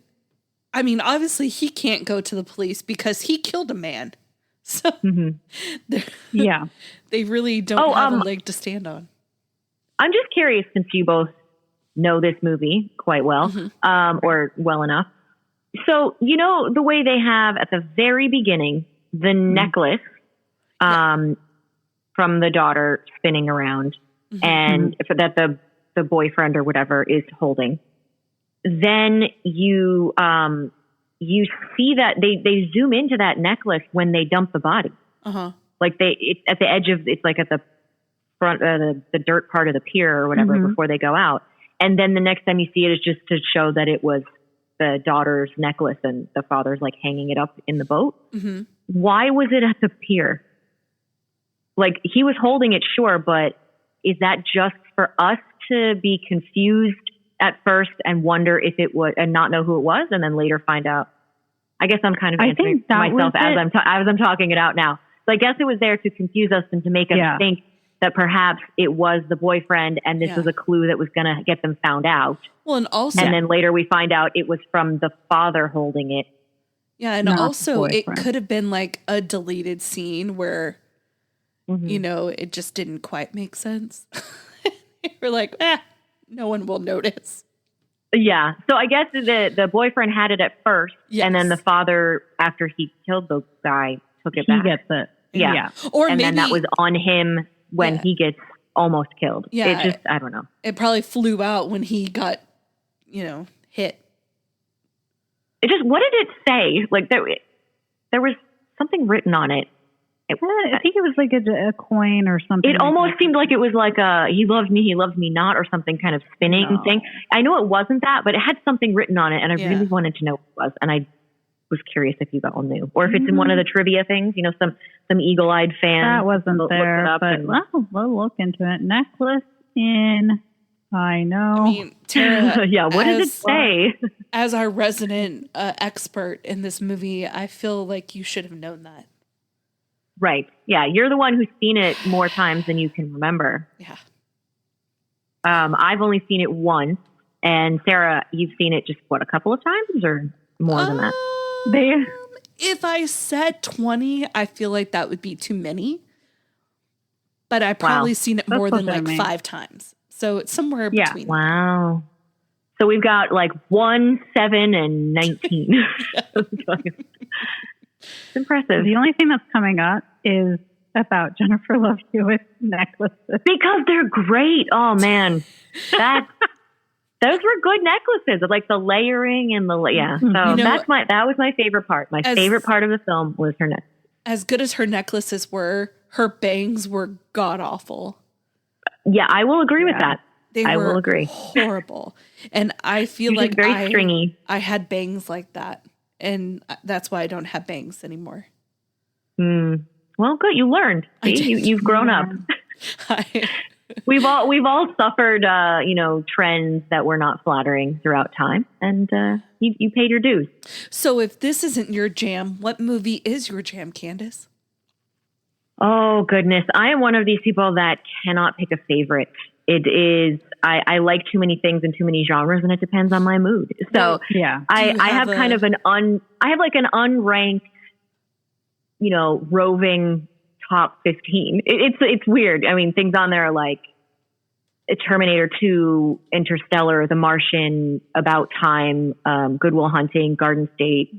[SPEAKER 1] I mean, obviously he can't go to the police because he killed a man. So they really don't have a leg to stand on.
[SPEAKER 2] I'm just curious, since you both know this movie quite well, or well enough. So, you know, the way they have at the very beginning, the necklace from the daughter spinning around and that the boyfriend or whatever is holding. Then you see that they zoom into that necklace when they dump the body. Like it's at the edge of, it's like at the front, the dirt part of the pier or whatever before they go out. And then the next time you see it is just to show that it was the daughter's necklace and the father's like hanging it up in the boat. Why was it at the pier? Like he was holding it, sure, but is that just for us to be confused at first and wonder if it would, and not know who it was, and then later find out? I guess I'm kind of answering myself as I'm talking it out now. So I guess it was there to confuse us and to make us think that perhaps it was the boyfriend and this was a clue that was going to get them found out.
[SPEAKER 1] Well, and also,
[SPEAKER 2] and then later we find out it was from the father holding it.
[SPEAKER 1] Yeah, and also it could have been like a deleted scene where, you know, it just didn't quite make sense. We're like, no one will notice.
[SPEAKER 2] Yeah. So I guess the boyfriend had it at first, and then the father, after he killed the guy, took it back.
[SPEAKER 3] He gets it.
[SPEAKER 2] Yeah.
[SPEAKER 1] Or
[SPEAKER 2] and
[SPEAKER 1] maybe,
[SPEAKER 2] then that was on him when he gets almost killed.
[SPEAKER 1] Yeah.
[SPEAKER 2] It just, I don't know.
[SPEAKER 1] It probably flew out when he got, you know, hit.
[SPEAKER 2] It just, what did it say? Like there was something written on it.
[SPEAKER 3] I think it was like a coin or something.
[SPEAKER 2] It almost seemed like it was like he loves me not, or something kind of spinning thing. I know it wasn't that, but it had something written on it, and I really wanted to know what it was, and I was curious if you all knew, or if it's in one of the trivia things. You know, some eagle-eyed fan
[SPEAKER 3] that wasn't there, but we'll look into it. Necklace in. I know.
[SPEAKER 1] I mean, Tara.
[SPEAKER 2] Yeah. What does it say?
[SPEAKER 1] As our resident expert in this movie, I feel like you should have known that.
[SPEAKER 2] Right. Yeah. You're the one who's seen it more times than you can remember.
[SPEAKER 1] Yeah.
[SPEAKER 2] I've only seen it once. And Sarah, you've seen it just, a couple of times or more than that?
[SPEAKER 1] If I said 20, I feel like that would be too many. But I've probably seen it more than like 5 times. So it's somewhere between.
[SPEAKER 2] Wow. So we've got like 1, 7, and 19. It's impressive.
[SPEAKER 3] The only thing that's coming up is about Jennifer Love Hewitt's necklaces.
[SPEAKER 2] Because they're great. Oh, man. Those were good necklaces, like the layering and So that was my favorite part. My favorite part of the film was her necklace.
[SPEAKER 1] As good as her necklaces were, her bangs were god awful.
[SPEAKER 2] Yeah, I will agree with that.
[SPEAKER 1] I
[SPEAKER 2] will agree.
[SPEAKER 1] Horrible. And I feel
[SPEAKER 2] like very stringy.
[SPEAKER 1] I had bangs like that. And that's why I don't have bangs anymore.
[SPEAKER 2] Well, good. You learned. You've grown up. We've all suffered, trends that were not flattering throughout time, and you paid your dues.
[SPEAKER 1] So, if this isn't your jam, what movie is your jam, Candice?
[SPEAKER 2] Oh goodness, I am one of these people that cannot pick a favorite. It is I like too many things in too many genres, and it depends on my mood. So I have kind of an unranked, roving top 15. It's weird. I mean, things on there are like Terminator 2, Interstellar, The Martian, About Time, Good Will Hunting, Garden State,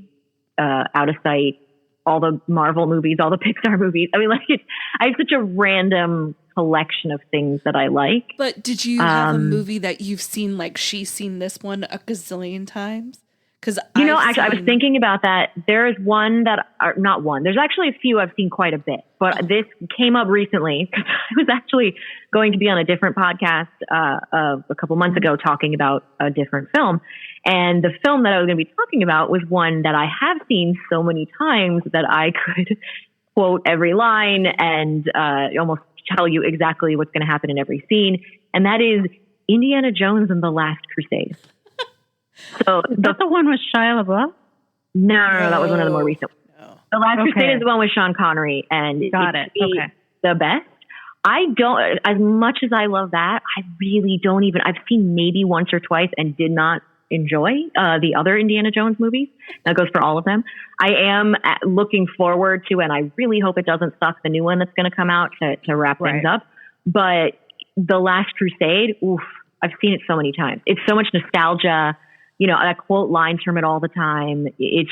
[SPEAKER 2] Out of Sight, all the Marvel movies, all the Pixar movies. I mean, I have such a random collection of things that I like.
[SPEAKER 1] But did you have a movie that you've seen, like she's seen this one a gazillion times? Because
[SPEAKER 2] actually, I was thinking about that. There is one not one. There's actually a few I've seen quite a bit, but this came up recently because I was actually going to be on a different podcast a couple months ago talking about a different film, and the film that I was going to be talking about was one that I have seen so many times that I could quote every line and almost tell you exactly what's going to happen in every scene, and that is Indiana Jones and the Last Crusade. So
[SPEAKER 3] that's the one with Shia LaBeouf?
[SPEAKER 2] No, that was one of the more recent. No. The Last Crusade is the one with Sean Connery, and it's the best. I don't, as much as I love that, I really don't even. I've seen maybe once or twice and did not enjoy the other Indiana Jones movies. That goes for all of them. I am looking forward to, and I really hope it doesn't suck, the new one that's going to come out to wrap things up. But the Last Crusade, I've seen it so many times. It's so much nostalgia. I quote lines from it all the time. It's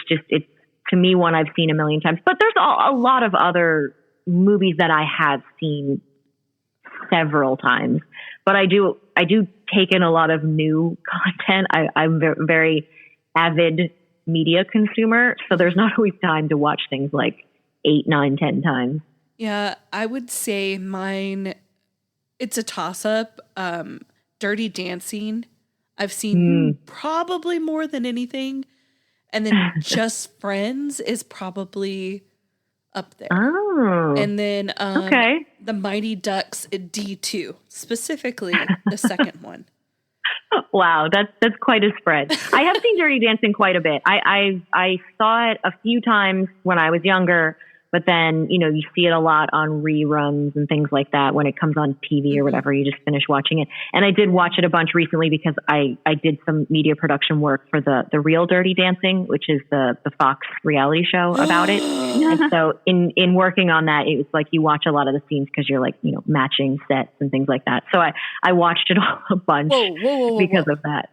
[SPEAKER 2] to me one I've seen a million times. But there's a lot of other movies that I have seen several times. But I do take in a lot of new content. I'm a very avid media consumer, so there's not always time to watch things like 8, 9, 10 times.
[SPEAKER 1] Yeah, I would say mine, it's a toss-up. Dirty Dancing, I've seen probably more than anything. And then Just Friends is probably up there.
[SPEAKER 2] Oh.
[SPEAKER 1] And then The Mighty Ducks D2, specifically the second one.
[SPEAKER 2] Wow, that's quite a spread. I have seen Dirty Dancing quite a bit. I saw it a few times when I was younger, but then, you see it a lot on reruns and things like that when it comes on TV or whatever. You just finish watching it. And I did watch it a bunch recently because I did some media production work for the Real Dirty Dancing, which is the Fox reality show about it. And so in working on that, it was like you watch a lot of the scenes because you're like, matching sets and things like that. So I watched it all a bunch because of that.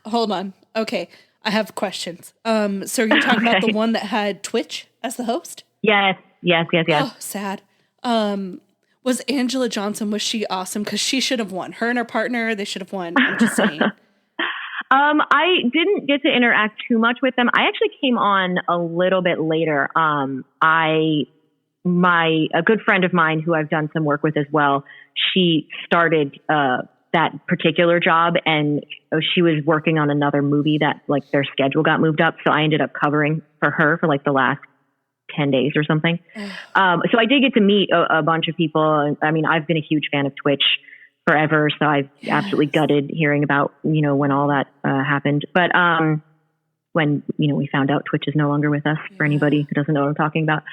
[SPEAKER 1] Hold on. Okay. I have questions. So you're talking about the one that had Twitch as the host?
[SPEAKER 2] Yes.
[SPEAKER 1] Oh, sad. Was Angela Johnson, was she awesome? Because she should have won. Her and her partner, they should have won. I'm just saying.
[SPEAKER 2] I didn't get to interact too much with them. I actually came on a little bit later. A good friend of mine who I've done some work with as well, she started that particular job, and she was working on another movie that like their schedule got moved up. So I ended up covering for her for like the last 10 days or something. So I did get to meet a bunch of people. I mean, I've been a huge fan of Twitch forever. So I've absolutely gutted hearing about, when all that happened. But when, we found out Twitch is no longer with us, for anybody who doesn't know what I'm talking about.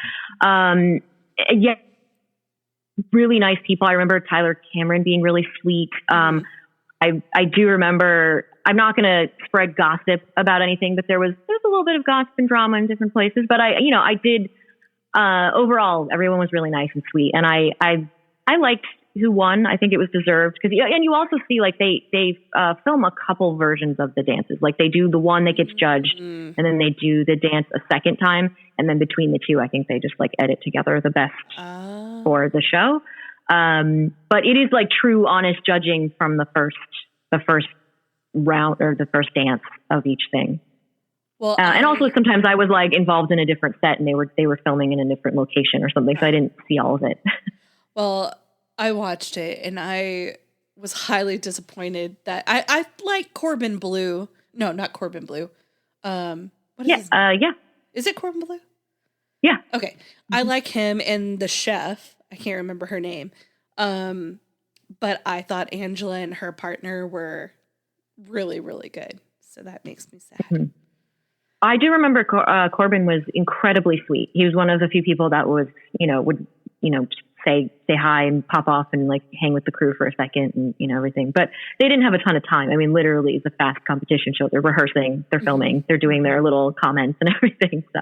[SPEAKER 2] Really nice people. I remember Tyler Cameron being really sweet. I do remember, I'm not going to spread gossip about anything, but there's a little bit of gossip and drama in different places. But I did, overall, everyone was really nice and sweet. And I liked who won. I think it was deserved because, and you also see like they film a couple versions of the dances. Like they do the one that gets judged and then they do the dance a second time. And then between the two, I think they just like edit together the best for the show. But it is like true, honest judging from the first the first round or the first dance of each thing.
[SPEAKER 1] Well,
[SPEAKER 2] and also sometimes I was like involved in a different set and they were filming in a different location or something. So I didn't see all of it.
[SPEAKER 1] Well, I watched it and I was highly disappointed that I like Corbin Bleu. No, not Corbin Bleu. What is his name?
[SPEAKER 2] Yeah.
[SPEAKER 1] Is it Corbin Bleu?
[SPEAKER 2] Yeah.
[SPEAKER 1] Okay. I like him and the chef. I can't remember her name. But I thought Angela and her partner were really, really good. So that makes me sad.
[SPEAKER 2] Mm-hmm. I do remember Corbin was incredibly sweet. He was one of the few people that was, would say hi and pop off and like hang with the crew for a second and, everything. But they didn't have a ton of time. I mean, literally it's a fast competition show. They're rehearsing, they're filming, they're doing their little comments and everything. So,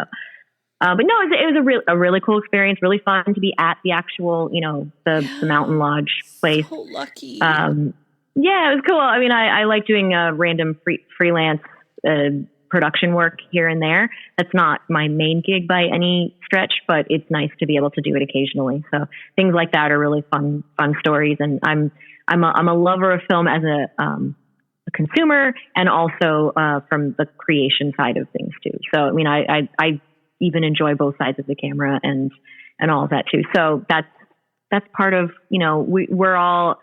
[SPEAKER 2] but no, it was a really cool experience, really fun to be at the actual, the Mountain Lodge place.
[SPEAKER 1] So lucky.
[SPEAKER 2] Yeah, it was cool. I mean, I like doing random freelance production work here and there. That's not my main gig by any stretch, but it's nice to be able to do it occasionally. So things like that are really fun stories. And I'm a lover of film as a consumer and also from the creation side of things too. So I mean, I even enjoy both sides of the camera and all of that too. So that's part of we're all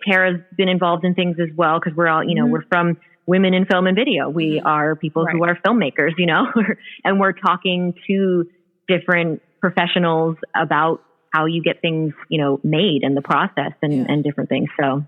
[SPEAKER 2] Tara's been involved in things as well because we're all we're from women in film and video. We are people who are filmmakers, and we're talking to different professionals about how you get things, made and the process and different things. So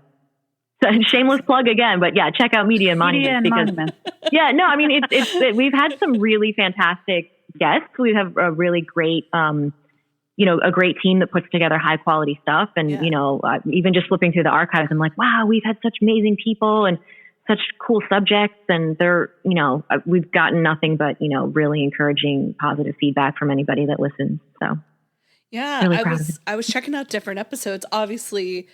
[SPEAKER 2] shameless plug again, but yeah, check out Media and Monuments. Yeah, no, I mean, it's we've had some really fantastic guests. We have a really great, a great team that puts together high quality stuff. And, even just flipping through the archives, I'm like, wow, we've had such amazing people and such cool subjects. And they're, we've gotten nothing but, really encouraging, positive feedback from anybody that listens. So
[SPEAKER 1] yeah,
[SPEAKER 2] really
[SPEAKER 1] I was checking out different episodes. Obviously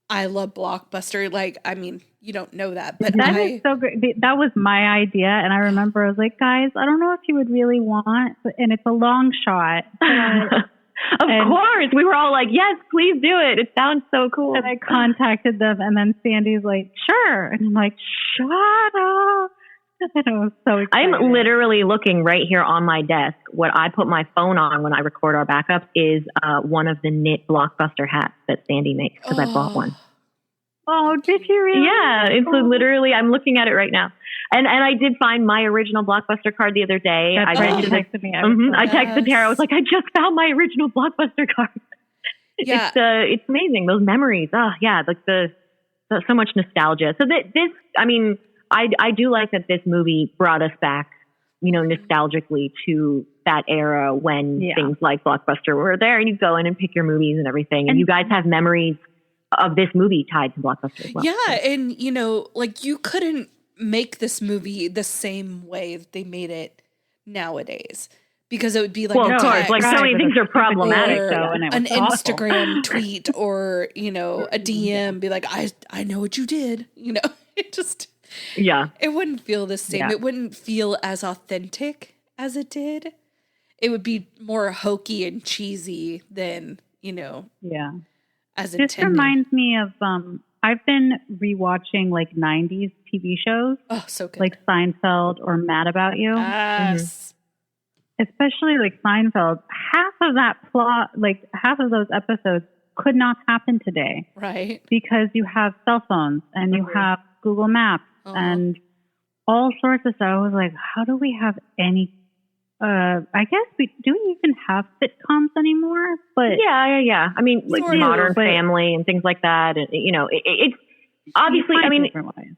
[SPEAKER 1] I love Blockbuster. Like, I mean, you don't know that, but
[SPEAKER 3] that is so great. That was my idea. And I remember I was like, guys, I don't know if you would really want, and it's a long shot.
[SPEAKER 2] Of course. We were all like, yes, please do it. It sounds so cool.
[SPEAKER 3] And I contacted them and then Sandy's like, sure. And I'm like, shut up. And it was so exciting.
[SPEAKER 2] I'm literally looking right here on my desk. What I put my phone on when I record our backups is one of the knit Blockbuster hats that Sandy makes because I bought one.
[SPEAKER 3] Oh, did you really?
[SPEAKER 2] Yeah, it's literally, I'm looking at it right now. And I did find my original Blockbuster card the other day.
[SPEAKER 3] I texted me.
[SPEAKER 2] I texted Tara. I was like, I just found my original Blockbuster card.
[SPEAKER 1] Yeah.
[SPEAKER 2] It's amazing. Those memories. Oh yeah. Like so much nostalgia. So this, I mean, I do like that this movie brought us back, nostalgically to that era when things like Blockbuster were there and you go in and pick your movies and everything. And you guys have memories of this movie tied to Blockbuster as well.
[SPEAKER 1] Yeah. And like you couldn't make this movie the same way that they made it nowadays because it would be like
[SPEAKER 2] of course, like so many things are problematic though, and
[SPEAKER 1] an Instagram tweet or a DM be like I know what you did, it just it wouldn't feel the same. It wouldn't feel as authentic as it did. It would be more hokey and cheesy than as intended.
[SPEAKER 3] This reminds me of I've been rewatching like 90s TV shows.
[SPEAKER 1] Oh, so good.
[SPEAKER 3] Like Seinfeld or Mad About You.
[SPEAKER 1] Yes.
[SPEAKER 3] Especially like Seinfeld. Half of that plot, like half of those episodes could not happen today.
[SPEAKER 1] Right.
[SPEAKER 3] Because you have cell phones and you have Google Maps and all sorts of stuff. I was like, how do we have any I guess we even have sitcoms anymore, but
[SPEAKER 2] yeah. I mean, like Modern Family and things like that, and it's obviously. I mean,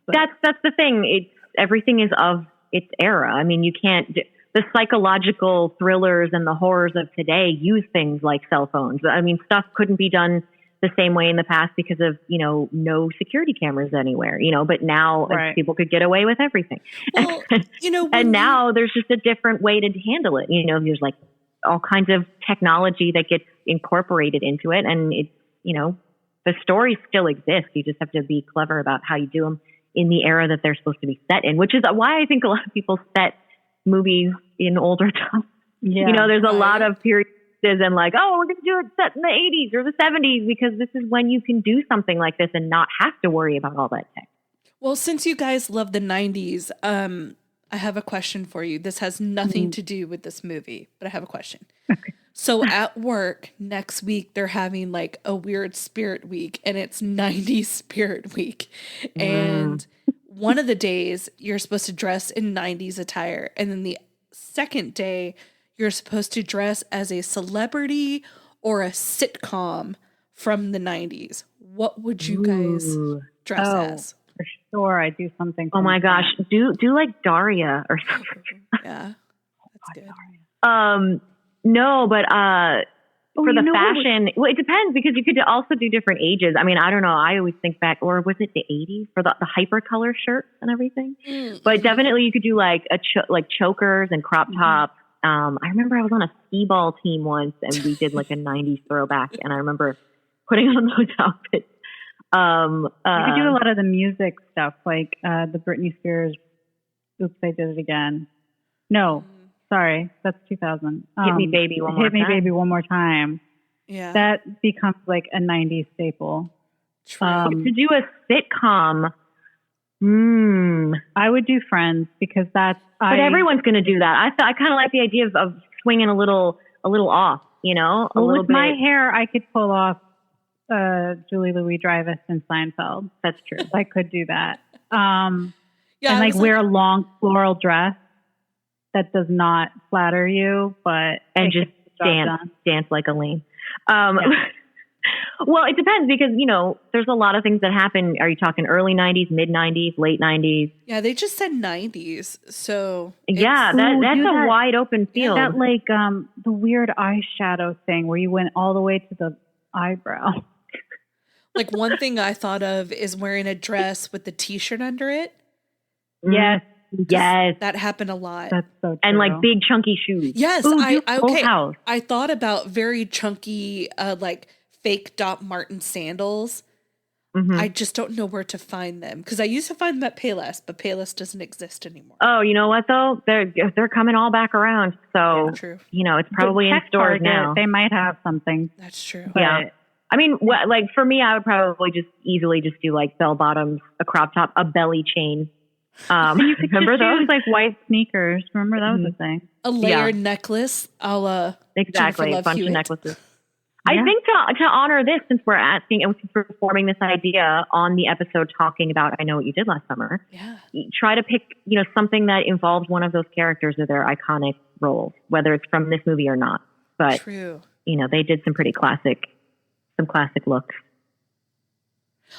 [SPEAKER 2] that's the thing. Everything is of its era. I mean, you can't. The psychological thrillers and the horrors of today use things like cell phones. I mean, stuff couldn't be done the same way in the past because of no security cameras anywhere. But now people could get away with everything.
[SPEAKER 1] Well,
[SPEAKER 2] and now there's just a different way to handle it. There's like all kinds of technology that gets incorporated into it, and it's the stories still exist. You just have to be clever about how you do them in the era that they're supposed to be set in, which is why I think a lot of people set movies in older times. Yeah, there's a lot of periods and like, oh, we're going to do it set in the 80s or the 70s because this is when you can do something like this and not have to worry about all that tech.
[SPEAKER 1] Well, since you guys love the 90s, I have a question for you. This has nothing to do with this movie, but I have a question.
[SPEAKER 3] Okay.
[SPEAKER 1] So at work next week, they're having like a weird spirit week, and it's 90s spirit week. And one of the days you're supposed to dress in 90s attire. And then the second day you're supposed to dress as a celebrity or a sitcom from the 90s. What would you guys dress as?
[SPEAKER 3] For sure, I do something.
[SPEAKER 2] Oh my gosh, do like Daria or something.
[SPEAKER 1] Yeah, that's good.
[SPEAKER 2] No, but for the fashion, well, it depends because you could also do different ages. I mean, I don't know. I always think back, or was it the 80s for the hypercolor shirts and everything? But definitely, you could do like like chokers and crop tops. I remember I was on a skee-ball team once, and we did like a 90s throwback, and I remember putting on those outfits.
[SPEAKER 3] You could do a lot of the music stuff, like the Britney Spears. Oops, I did it again. No, sorry, that's 2000.
[SPEAKER 2] Hit Me Baby One More Time.
[SPEAKER 3] Hit Me Baby One More Time.
[SPEAKER 1] Yeah,
[SPEAKER 3] that becomes like a 90s staple.
[SPEAKER 2] To do a sitcom,
[SPEAKER 3] I would do Friends because that's.
[SPEAKER 2] But everyone's going to do that. I kind of like the idea of swinging a little off. You know, a little
[SPEAKER 3] with
[SPEAKER 2] bit.
[SPEAKER 3] My hair, I could pull off Julie Louis-Dreyfus in Seinfeld.
[SPEAKER 2] That's true.
[SPEAKER 3] I could do that.
[SPEAKER 1] yeah,
[SPEAKER 3] and like wear a long floral dress that does not flatter you, but
[SPEAKER 2] just dance like Elaine. Well, it depends because, you know, there's a lot of things that happen. Are you talking early 90s, mid 90s, late 90s?
[SPEAKER 1] Yeah, they just said 90s. So
[SPEAKER 2] yeah, that's a wide open field.
[SPEAKER 3] That like the weird eyeshadow thing where you went all the way to the eyebrow.
[SPEAKER 1] Like one thing I thought of is wearing a dress with the t-shirt under it.
[SPEAKER 3] Yes.
[SPEAKER 2] Yes.
[SPEAKER 1] That happened a lot.
[SPEAKER 3] That's so true.
[SPEAKER 2] And like big chunky shoes.
[SPEAKER 1] Yes.
[SPEAKER 2] Ooh,
[SPEAKER 1] I thought about very chunky, like fake Doc Martin sandals. I just don't know where to find them because I used to find them at Payless, but Payless doesn't exist anymore.
[SPEAKER 2] Oh, you know what though? They're coming all back around. So,
[SPEAKER 1] yeah, true.
[SPEAKER 2] You know, it's probably in stores now.
[SPEAKER 3] They might have something.
[SPEAKER 1] That's true.
[SPEAKER 2] Yeah. I mean, like for me, I would probably just easily just do like bell bottoms, a crop top, a belly chain.
[SPEAKER 3] You could
[SPEAKER 2] remember
[SPEAKER 3] those?
[SPEAKER 2] Those
[SPEAKER 3] Like white sneakers. Remember that was a thing.
[SPEAKER 1] A layered necklace, a la
[SPEAKER 2] exactly
[SPEAKER 1] Jennifer
[SPEAKER 2] a bunch
[SPEAKER 1] Hewitt.
[SPEAKER 2] of necklaces. Yeah. I think to honor this, since we're asking and we're performing this idea on the episode talking about I Know What You Did Last Summer.
[SPEAKER 1] Yeah.
[SPEAKER 2] Try to pick, you know, something that involves one of those characters or their iconic roles, whether it's from this movie or not. But
[SPEAKER 1] true.
[SPEAKER 2] You know, they did some classic looks.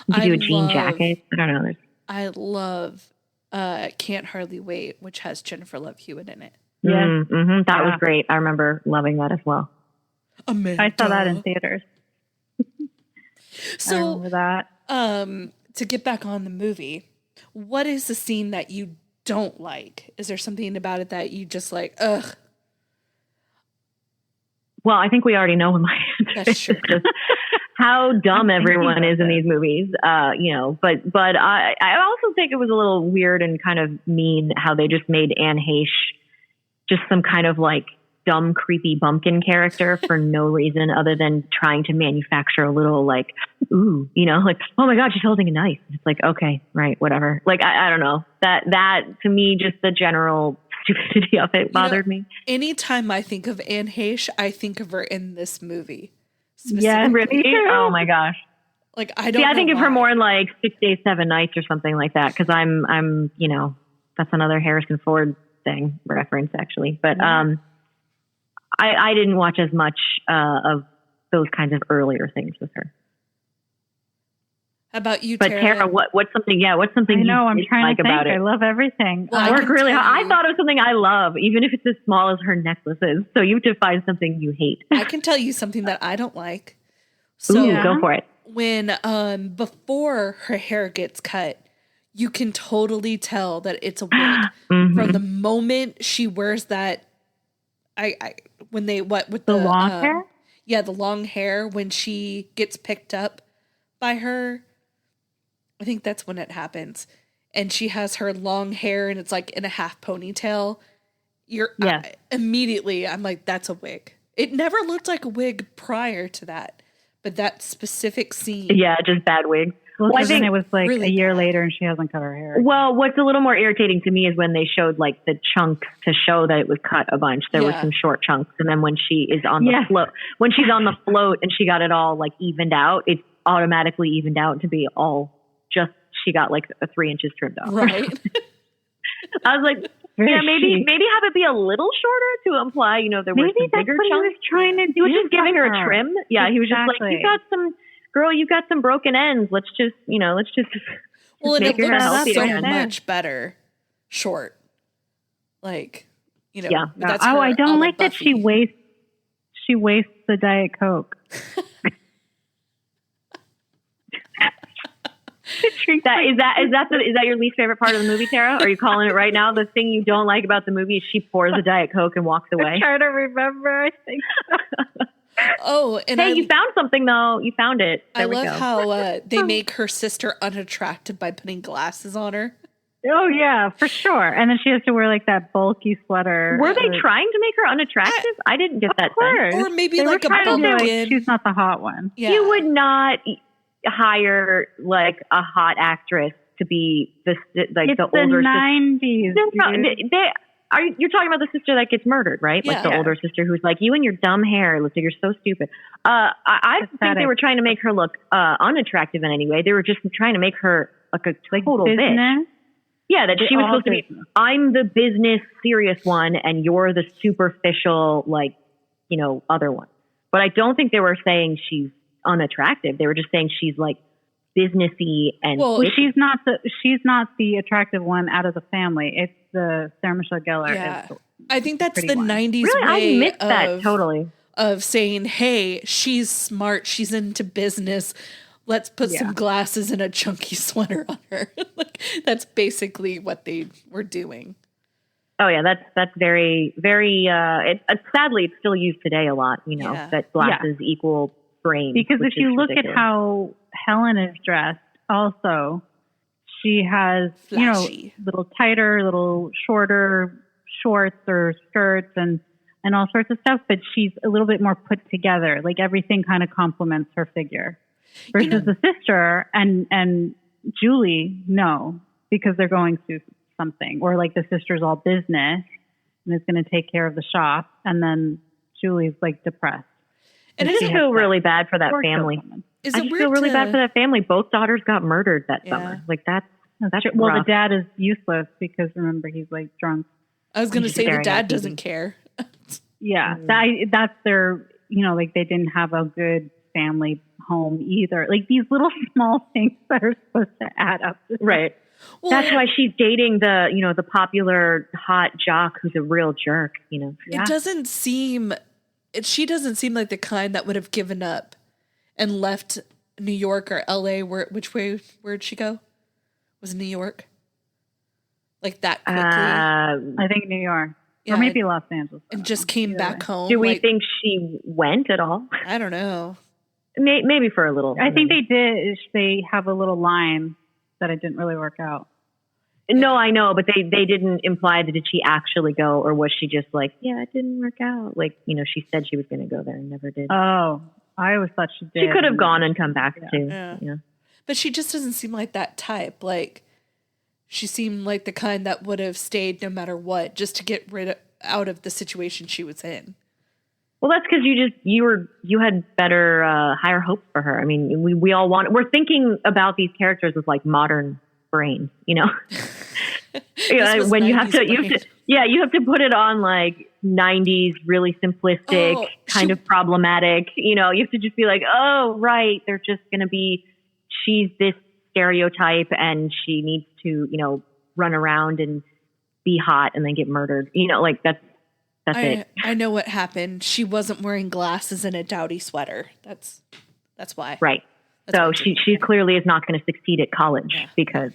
[SPEAKER 2] You could do a jean jacket. I don't know.
[SPEAKER 1] I love Can't Hardly Wait, which has Jennifer Love Hewitt in it.
[SPEAKER 3] Yeah.
[SPEAKER 2] That was great. I remember loving that as well.
[SPEAKER 1] Amanda.
[SPEAKER 3] I saw that in theaters.
[SPEAKER 1] So,
[SPEAKER 3] I remember that.
[SPEAKER 1] To get back on the movie, what is the scene that you don't like? Is there something about it that you just like, ugh?
[SPEAKER 2] Well, I think we already know what my answer
[SPEAKER 1] That's true.
[SPEAKER 2] is. How dumb everyone is in these movies, you know. But I also think it was a little weird and kind of mean how they just made Anne Heche just some kind of like dumb, creepy bumpkin character for no reason other than trying to manufacture a little like, ooh, you know, like, oh my God, she's holding a knife. It's like, okay, right, whatever. Like, I don't know. That to me, just the general stupidity of it bothered me.
[SPEAKER 1] Anytime I think of Anne Heche, I think of her in this movie.
[SPEAKER 2] Yeah, really? Oh my gosh.
[SPEAKER 1] Like, I don't
[SPEAKER 2] I think
[SPEAKER 1] know
[SPEAKER 2] of her more in like 6 Days, 7 Nights or something like that. Cause I'm, you know, that's another Harrison Ford thing reference actually. But, I didn't watch as much, of those kinds of earlier things with her.
[SPEAKER 1] How about you,
[SPEAKER 2] But
[SPEAKER 1] Tara?
[SPEAKER 2] what's something
[SPEAKER 3] I know, I'm trying to think.
[SPEAKER 2] about it?
[SPEAKER 3] I love everything.
[SPEAKER 1] Well,
[SPEAKER 2] I work really hard. I thought of something I love, even if it's as small as her necklaces. So you have to find something you hate.
[SPEAKER 1] I can tell you something that I don't like. So
[SPEAKER 2] Ooh, go for it.
[SPEAKER 1] When before her hair gets cut, you can totally tell that it's a wig from the moment she wears that. With the
[SPEAKER 3] long hair?
[SPEAKER 1] Yeah, the long hair when she gets picked up by her. I think that's when it happens. And she has her long hair and it's like in a half ponytail. Immediately I'm like, that's a wig. It never looked like a wig prior to that. But that specific scene.
[SPEAKER 2] Yeah, just bad wig.
[SPEAKER 3] Well,
[SPEAKER 2] I
[SPEAKER 3] then
[SPEAKER 2] think
[SPEAKER 3] it was like
[SPEAKER 1] really
[SPEAKER 3] a year
[SPEAKER 1] bad.
[SPEAKER 3] later and she hasn't cut her hair.
[SPEAKER 2] Well, what's a little more irritating to me is when they showed like the chunks to show that it was cut a bunch. There were some short chunks, and then when she is on the float, when she's on the float and she got it all like evened out, it's automatically evened out to be all just she got like 3 inches trimmed off.
[SPEAKER 1] Right.
[SPEAKER 2] I was like, maybe have it be a little shorter to imply, there were some bigger chunks.
[SPEAKER 3] He was trying to do.
[SPEAKER 2] He was just giving her a trim. Yeah, he was just like, you got some broken ends. Let's just
[SPEAKER 1] Well, and
[SPEAKER 2] make
[SPEAKER 1] it
[SPEAKER 2] her
[SPEAKER 1] looks
[SPEAKER 2] healthy
[SPEAKER 1] so
[SPEAKER 2] again.
[SPEAKER 1] much better short. Like,
[SPEAKER 2] Yeah.
[SPEAKER 1] that's
[SPEAKER 3] Oh,
[SPEAKER 1] her
[SPEAKER 3] I
[SPEAKER 1] a
[SPEAKER 3] don't
[SPEAKER 1] la
[SPEAKER 3] like that she
[SPEAKER 1] Buffy.
[SPEAKER 3] wastes the Diet Coke.
[SPEAKER 2] Is that your least favorite part of the movie, Tara? Are you calling it right now? The thing you don't like about the movie is she pours a Diet Coke and walks away.
[SPEAKER 3] I'm trying to remember. I think so.
[SPEAKER 1] Oh, and
[SPEAKER 2] you found something though. You found it.
[SPEAKER 1] I love how they make her sister unattractive by putting glasses on her.
[SPEAKER 3] Oh yeah, for sure. And then she has to wear like that bulky sweater.
[SPEAKER 2] Were they trying to make her unattractive? I didn't get that sense.
[SPEAKER 1] Or maybe
[SPEAKER 3] They
[SPEAKER 1] like
[SPEAKER 3] were
[SPEAKER 1] a
[SPEAKER 3] trying to be
[SPEAKER 1] bumpkin.
[SPEAKER 3] like, she's not the hot one.
[SPEAKER 1] Yeah.
[SPEAKER 2] You would not hire like a hot actress to be the older sister. You're talking about the sister that gets murdered, right?
[SPEAKER 1] Yeah.
[SPEAKER 2] Like the older sister who's like, you and your dumb hair, looks like you're so stupid. I think they were trying to make her look unattractive in any way. They were just trying to make her like a total bitch. Yeah, that she was supposed to be, I'm the business serious one and you're the superficial, other one. But I don't think they were saying she's unattractive. They were just saying she's like businessy and
[SPEAKER 3] she's not the attractive one out of the family. It's the Sarah Michelle Gellar.
[SPEAKER 1] Yeah. I think that's the
[SPEAKER 3] one.
[SPEAKER 1] 90s
[SPEAKER 2] really,
[SPEAKER 1] way
[SPEAKER 2] I missed that totally.
[SPEAKER 1] Of saying, hey, she's smart, she's into business. Let's put some glasses and a chunky sweater on her. That's basically what they were doing.
[SPEAKER 2] Oh yeah, that's very, very. Sadly, it's still used today a lot. That glasses equal brain.
[SPEAKER 3] Because if you look
[SPEAKER 2] ridiculous.
[SPEAKER 3] at how Helen is dressed, also she has
[SPEAKER 1] Flashy.
[SPEAKER 3] little tighter, little shorter shorts or skirts and all sorts of stuff. But she's a little bit more put together. Like everything kind of complements her figure. Versus the sister and Julie, no, because they're going through something, or like the sister's all business and is going to take care of the shop, and then Julie's like depressed.
[SPEAKER 2] And I just feel really bad for that family.
[SPEAKER 1] Is
[SPEAKER 2] I
[SPEAKER 1] it
[SPEAKER 2] just
[SPEAKER 1] weird
[SPEAKER 2] feel really
[SPEAKER 1] to-
[SPEAKER 2] bad for that family. Both daughters got murdered that summer. Like that's
[SPEAKER 3] true. Well, the
[SPEAKER 2] rough.
[SPEAKER 3] dad is useless because remember he's like drunk.
[SPEAKER 1] I was going to say the
[SPEAKER 2] staring
[SPEAKER 1] dad
[SPEAKER 2] at
[SPEAKER 1] doesn't care.
[SPEAKER 3] Yeah, that's their. Like they didn't have a good family home either. Like these little small things that are supposed to add up.
[SPEAKER 2] Right.
[SPEAKER 1] Well,
[SPEAKER 2] That's why she's dating the popular hot jock who's a real jerk.
[SPEAKER 1] It doesn't seem. She doesn't seem like the kind that would have given up and left New York or L.A. Where'd she go? Was it New York? Like that quickly?
[SPEAKER 3] I think New York.
[SPEAKER 1] Yeah,
[SPEAKER 3] or maybe Los Angeles.
[SPEAKER 1] and just came back home.
[SPEAKER 2] Do we think she went at all?
[SPEAKER 1] I don't know.
[SPEAKER 2] Maybe for a little.
[SPEAKER 3] I think they did. They have a little line that it didn't really work out.
[SPEAKER 2] No, I know, but they didn't imply that did she actually go, or was she just like, yeah, it didn't work out? Like, she said she was going to go there and never did.
[SPEAKER 3] Oh, I always thought she did.
[SPEAKER 2] She could have gone and come back too.
[SPEAKER 1] Yeah. But she just doesn't seem like that type. Like, she seemed like the kind that would have stayed no matter what, just to get out of the situation she was in.
[SPEAKER 2] Well, that's because you had better, higher hopes for her. I mean, we all we're thinking about these characters with like modern brains, when you have to put it on like 90s, really simplistic, kind of problematic, you have to just be like, oh, right. They're just going to be, she's this stereotype and she needs to, run around and be hot and then get murdered. That's it.
[SPEAKER 1] I know what happened. She wasn't wearing glasses and a dowdy sweater. That's why.
[SPEAKER 2] Right. So she clearly is not going to succeed at college because,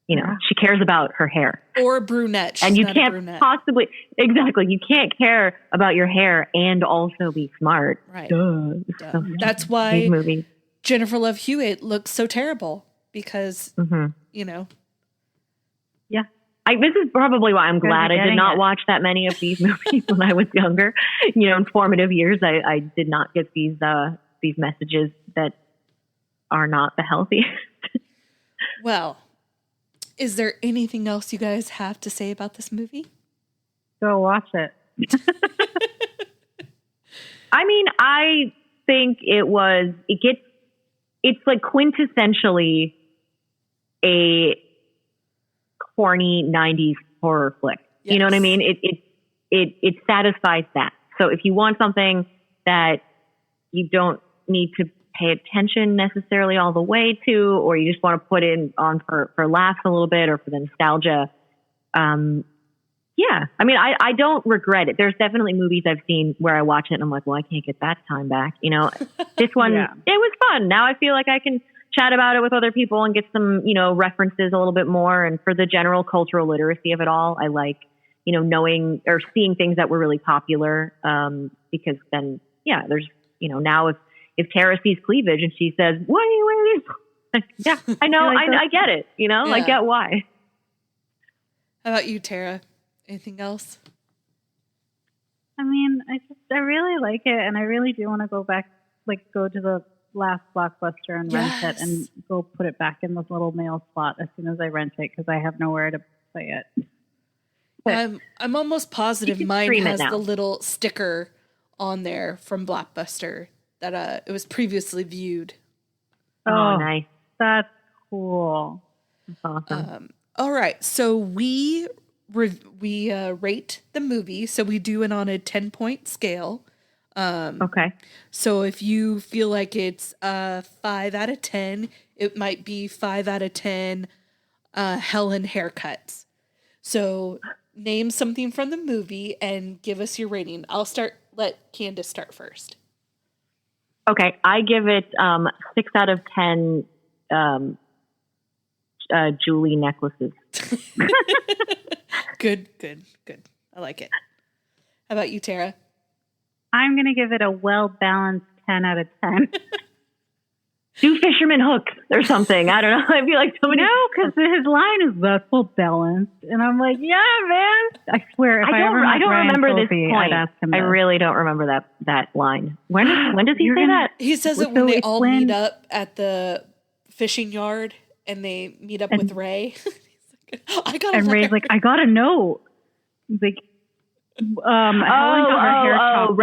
[SPEAKER 2] she cares about her hair.
[SPEAKER 1] Or brunette. She's
[SPEAKER 2] and you
[SPEAKER 1] not a
[SPEAKER 2] can't
[SPEAKER 1] brunette.
[SPEAKER 2] possibly, exactly, you can't care about your hair and also be smart.
[SPEAKER 1] Right.
[SPEAKER 2] Duh.
[SPEAKER 1] Duh. That's why
[SPEAKER 2] These movies.
[SPEAKER 1] Jennifer Love Hewitt looks so terrible because,
[SPEAKER 2] Yeah. This is probably why I'm glad I did not
[SPEAKER 3] it.
[SPEAKER 2] watch that many of these movies when I was younger. In formative years, I did not get these messages that are not the healthiest.
[SPEAKER 1] Well, is there anything else you guys have to say about this movie?
[SPEAKER 3] Go watch it.
[SPEAKER 2] I mean, I think it's like quintessentially a corny 90s horror flick.
[SPEAKER 1] Yes.
[SPEAKER 2] You know what I mean? It satisfies that. So if you want something that you don't need to pay attention necessarily all the way to, or you just want to put in on for laughs a little bit or for the nostalgia, yeah. I mean, I don't regret it. There's definitely movies I've seen where I watch it and I'm like, well, I can't get that time back. You know, this one, It was fun. Now I feel like I can chat about it with other people and get some, references a little bit more. And for the general cultural literacy of it all, I like, knowing or seeing things that were really popular. Because then, there's, now if Tara sees cleavage and she says, wait, yeah, I know, I get it. I get why.
[SPEAKER 1] How about you, Tara? Anything else?
[SPEAKER 3] I mean, I really like it, and I really do want to go back, go to the last Blockbuster and rent it and go put it back in this little mail slot as soon as I rent it because I have nowhere to play it. But
[SPEAKER 1] I'm almost positive mine has
[SPEAKER 2] now.
[SPEAKER 1] the little sticker on there from Blockbuster that it was previously viewed.
[SPEAKER 2] Oh, nice.
[SPEAKER 3] That's cool.
[SPEAKER 2] That's awesome.
[SPEAKER 1] All right, so we rate the movie. So we do it on a 10-point scale.
[SPEAKER 2] Okay.
[SPEAKER 1] So if you feel like it's 5 out of 10, it might be 5 out of 10 Helen haircuts. So name something from the movie and give us your rating. Let Candice start first.
[SPEAKER 2] Okay. I give it 6 out of 10 Julie necklaces.
[SPEAKER 1] Good. I like it. How about you, Tara?
[SPEAKER 3] I'm going to give it a well-balanced 10 out of 10.
[SPEAKER 2] Do fisherman hooks or something. I don't know. I feel like somebody...
[SPEAKER 3] No, because his line is that's well balanced. And I'm like, yeah, man. I swear, if I don't
[SPEAKER 2] remember this point. I really don't remember that line. When does he say that?
[SPEAKER 1] He says it when they all meet up at the fishing yard and they meet up with Ray.
[SPEAKER 3] And Ray's like, I got a note. He's like, Helen got her hair chopped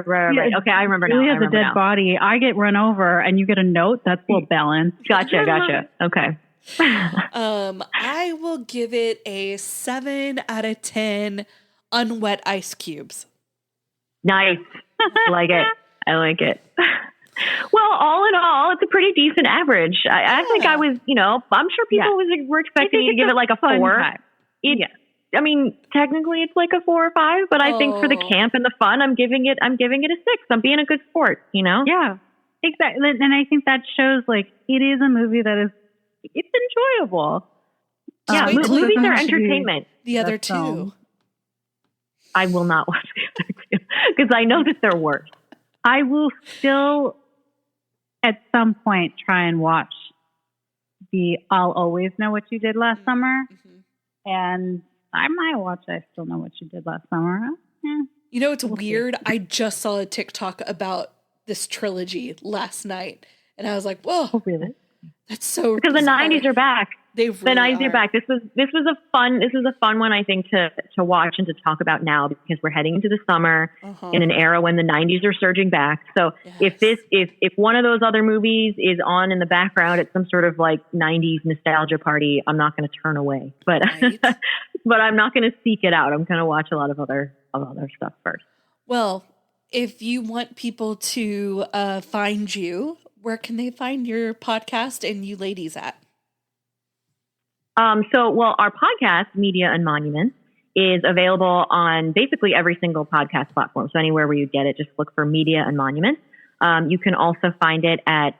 [SPEAKER 2] right.
[SPEAKER 3] Yeah,
[SPEAKER 2] okay, I remember now.
[SPEAKER 3] Julie has a dead body. I get run over, and you get a note. That's well balanced.
[SPEAKER 2] Gotcha. Okay.
[SPEAKER 1] I will give it a 7 out of 10 unwet ice cubes.
[SPEAKER 2] Nice. I like it. Well, all in all, it's a pretty decent average. I think I was, I'm sure people were expecting me to give it like a 4. I mean, technically it's like a 4 or 5, but I think for the camp and the fun, I'm giving it a 6. I'm being a good sport,
[SPEAKER 3] Yeah, exactly. And I think that shows it is a movie that it's enjoyable.
[SPEAKER 2] Yeah, movies are entertainment.
[SPEAKER 1] The other two.
[SPEAKER 2] I will not watch the other two because I know that they're worse.
[SPEAKER 3] I will still, at some point, try and watch the I'll Always Know What You Did Last Summer. And I might watch I Still Know What You Did Last Summer.
[SPEAKER 1] It's weird. I just saw a TikTok about this trilogy last night. And I was like, whoa.
[SPEAKER 3] Oh, really?
[SPEAKER 1] That's so
[SPEAKER 2] because
[SPEAKER 1] bizarre.
[SPEAKER 2] The 90s are back.
[SPEAKER 1] The
[SPEAKER 2] 90s are back. This was a fun one, I think, to watch and to talk about now because we're heading into the summer in an era when the 90s are surging back. So if one of those other movies is on in the background at some sort of 90s nostalgia party, I'm not going to turn away. But but I'm not going to seek it out. I'm going to watch a lot of other stuff first.
[SPEAKER 1] Well, if you want people to find you, where can they find your podcast and you ladies at?
[SPEAKER 2] Our podcast, Media and Monuments, is available on basically every single podcast platform. So anywhere where you get it, just look for Media and Monuments. You can also find it at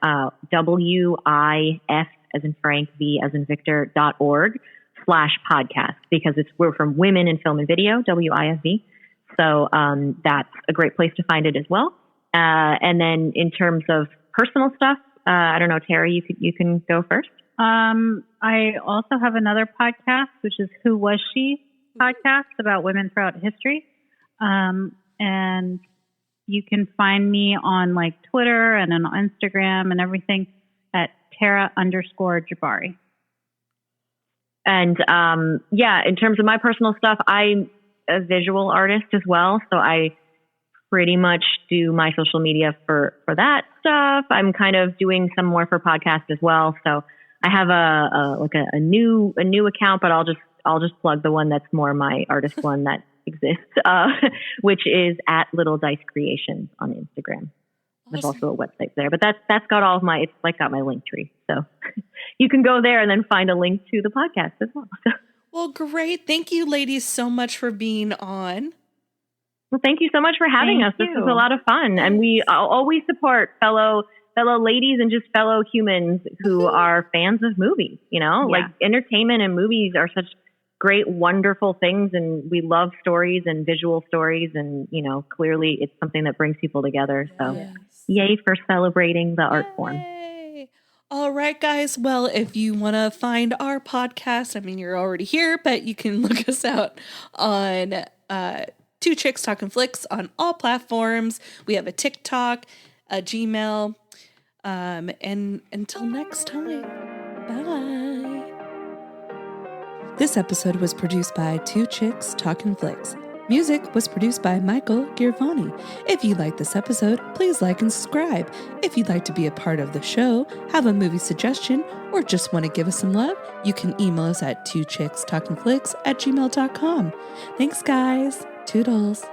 [SPEAKER 2] WIF as in Frank, V as in Victor.org/podcast because we're from Women in Film and Video, WIFV. So that's a great place to find it as well. And then in terms of personal stuff, I don't know, Tara, you can go first.
[SPEAKER 3] I also have another podcast, which is Who Was She podcast about women throughout history. And you can find me on Twitter and on Instagram and everything at Tara_Jabari.
[SPEAKER 2] And in terms of my personal stuff, I'm a visual artist as well. So I pretty much do my social media for that stuff. I'm kind of doing some more for podcasts as well. So I have a new account, but I'll just plug the one that's more my artist one that exists, which is at Little Dice Creations on Instagram. There's also a website there, but that's got all of my, it's like got my link tree. So you can go there and then find a link to the podcast as well.
[SPEAKER 1] Well, great. Thank you ladies so much for being on.
[SPEAKER 2] Well, thank you so much for having us. This was a lot of fun. And we always support fellow ladies and just fellow humans who are fans of movies, like entertainment and movies are such great, wonderful things. And we love stories and visual stories. And, clearly it's something that brings people together. So yay for celebrating the art form.
[SPEAKER 1] All right, guys. Well, if you want to find our podcast, I mean, you're already here, but you can look us out on Two Chicks Talkin Flicks on all platforms. We have a TikTok, a Gmail, and until next time, bye. This episode was produced by Two Chicks Talkin Flicks. Music was produced by Michael Girvani. If you like this episode, please like and subscribe. If you'd like to be a part of the show, have a movie suggestion, or just want to give us some love, you can email us at twochickstalkinflicks@gmail.com. Thanks, guys. Toodles.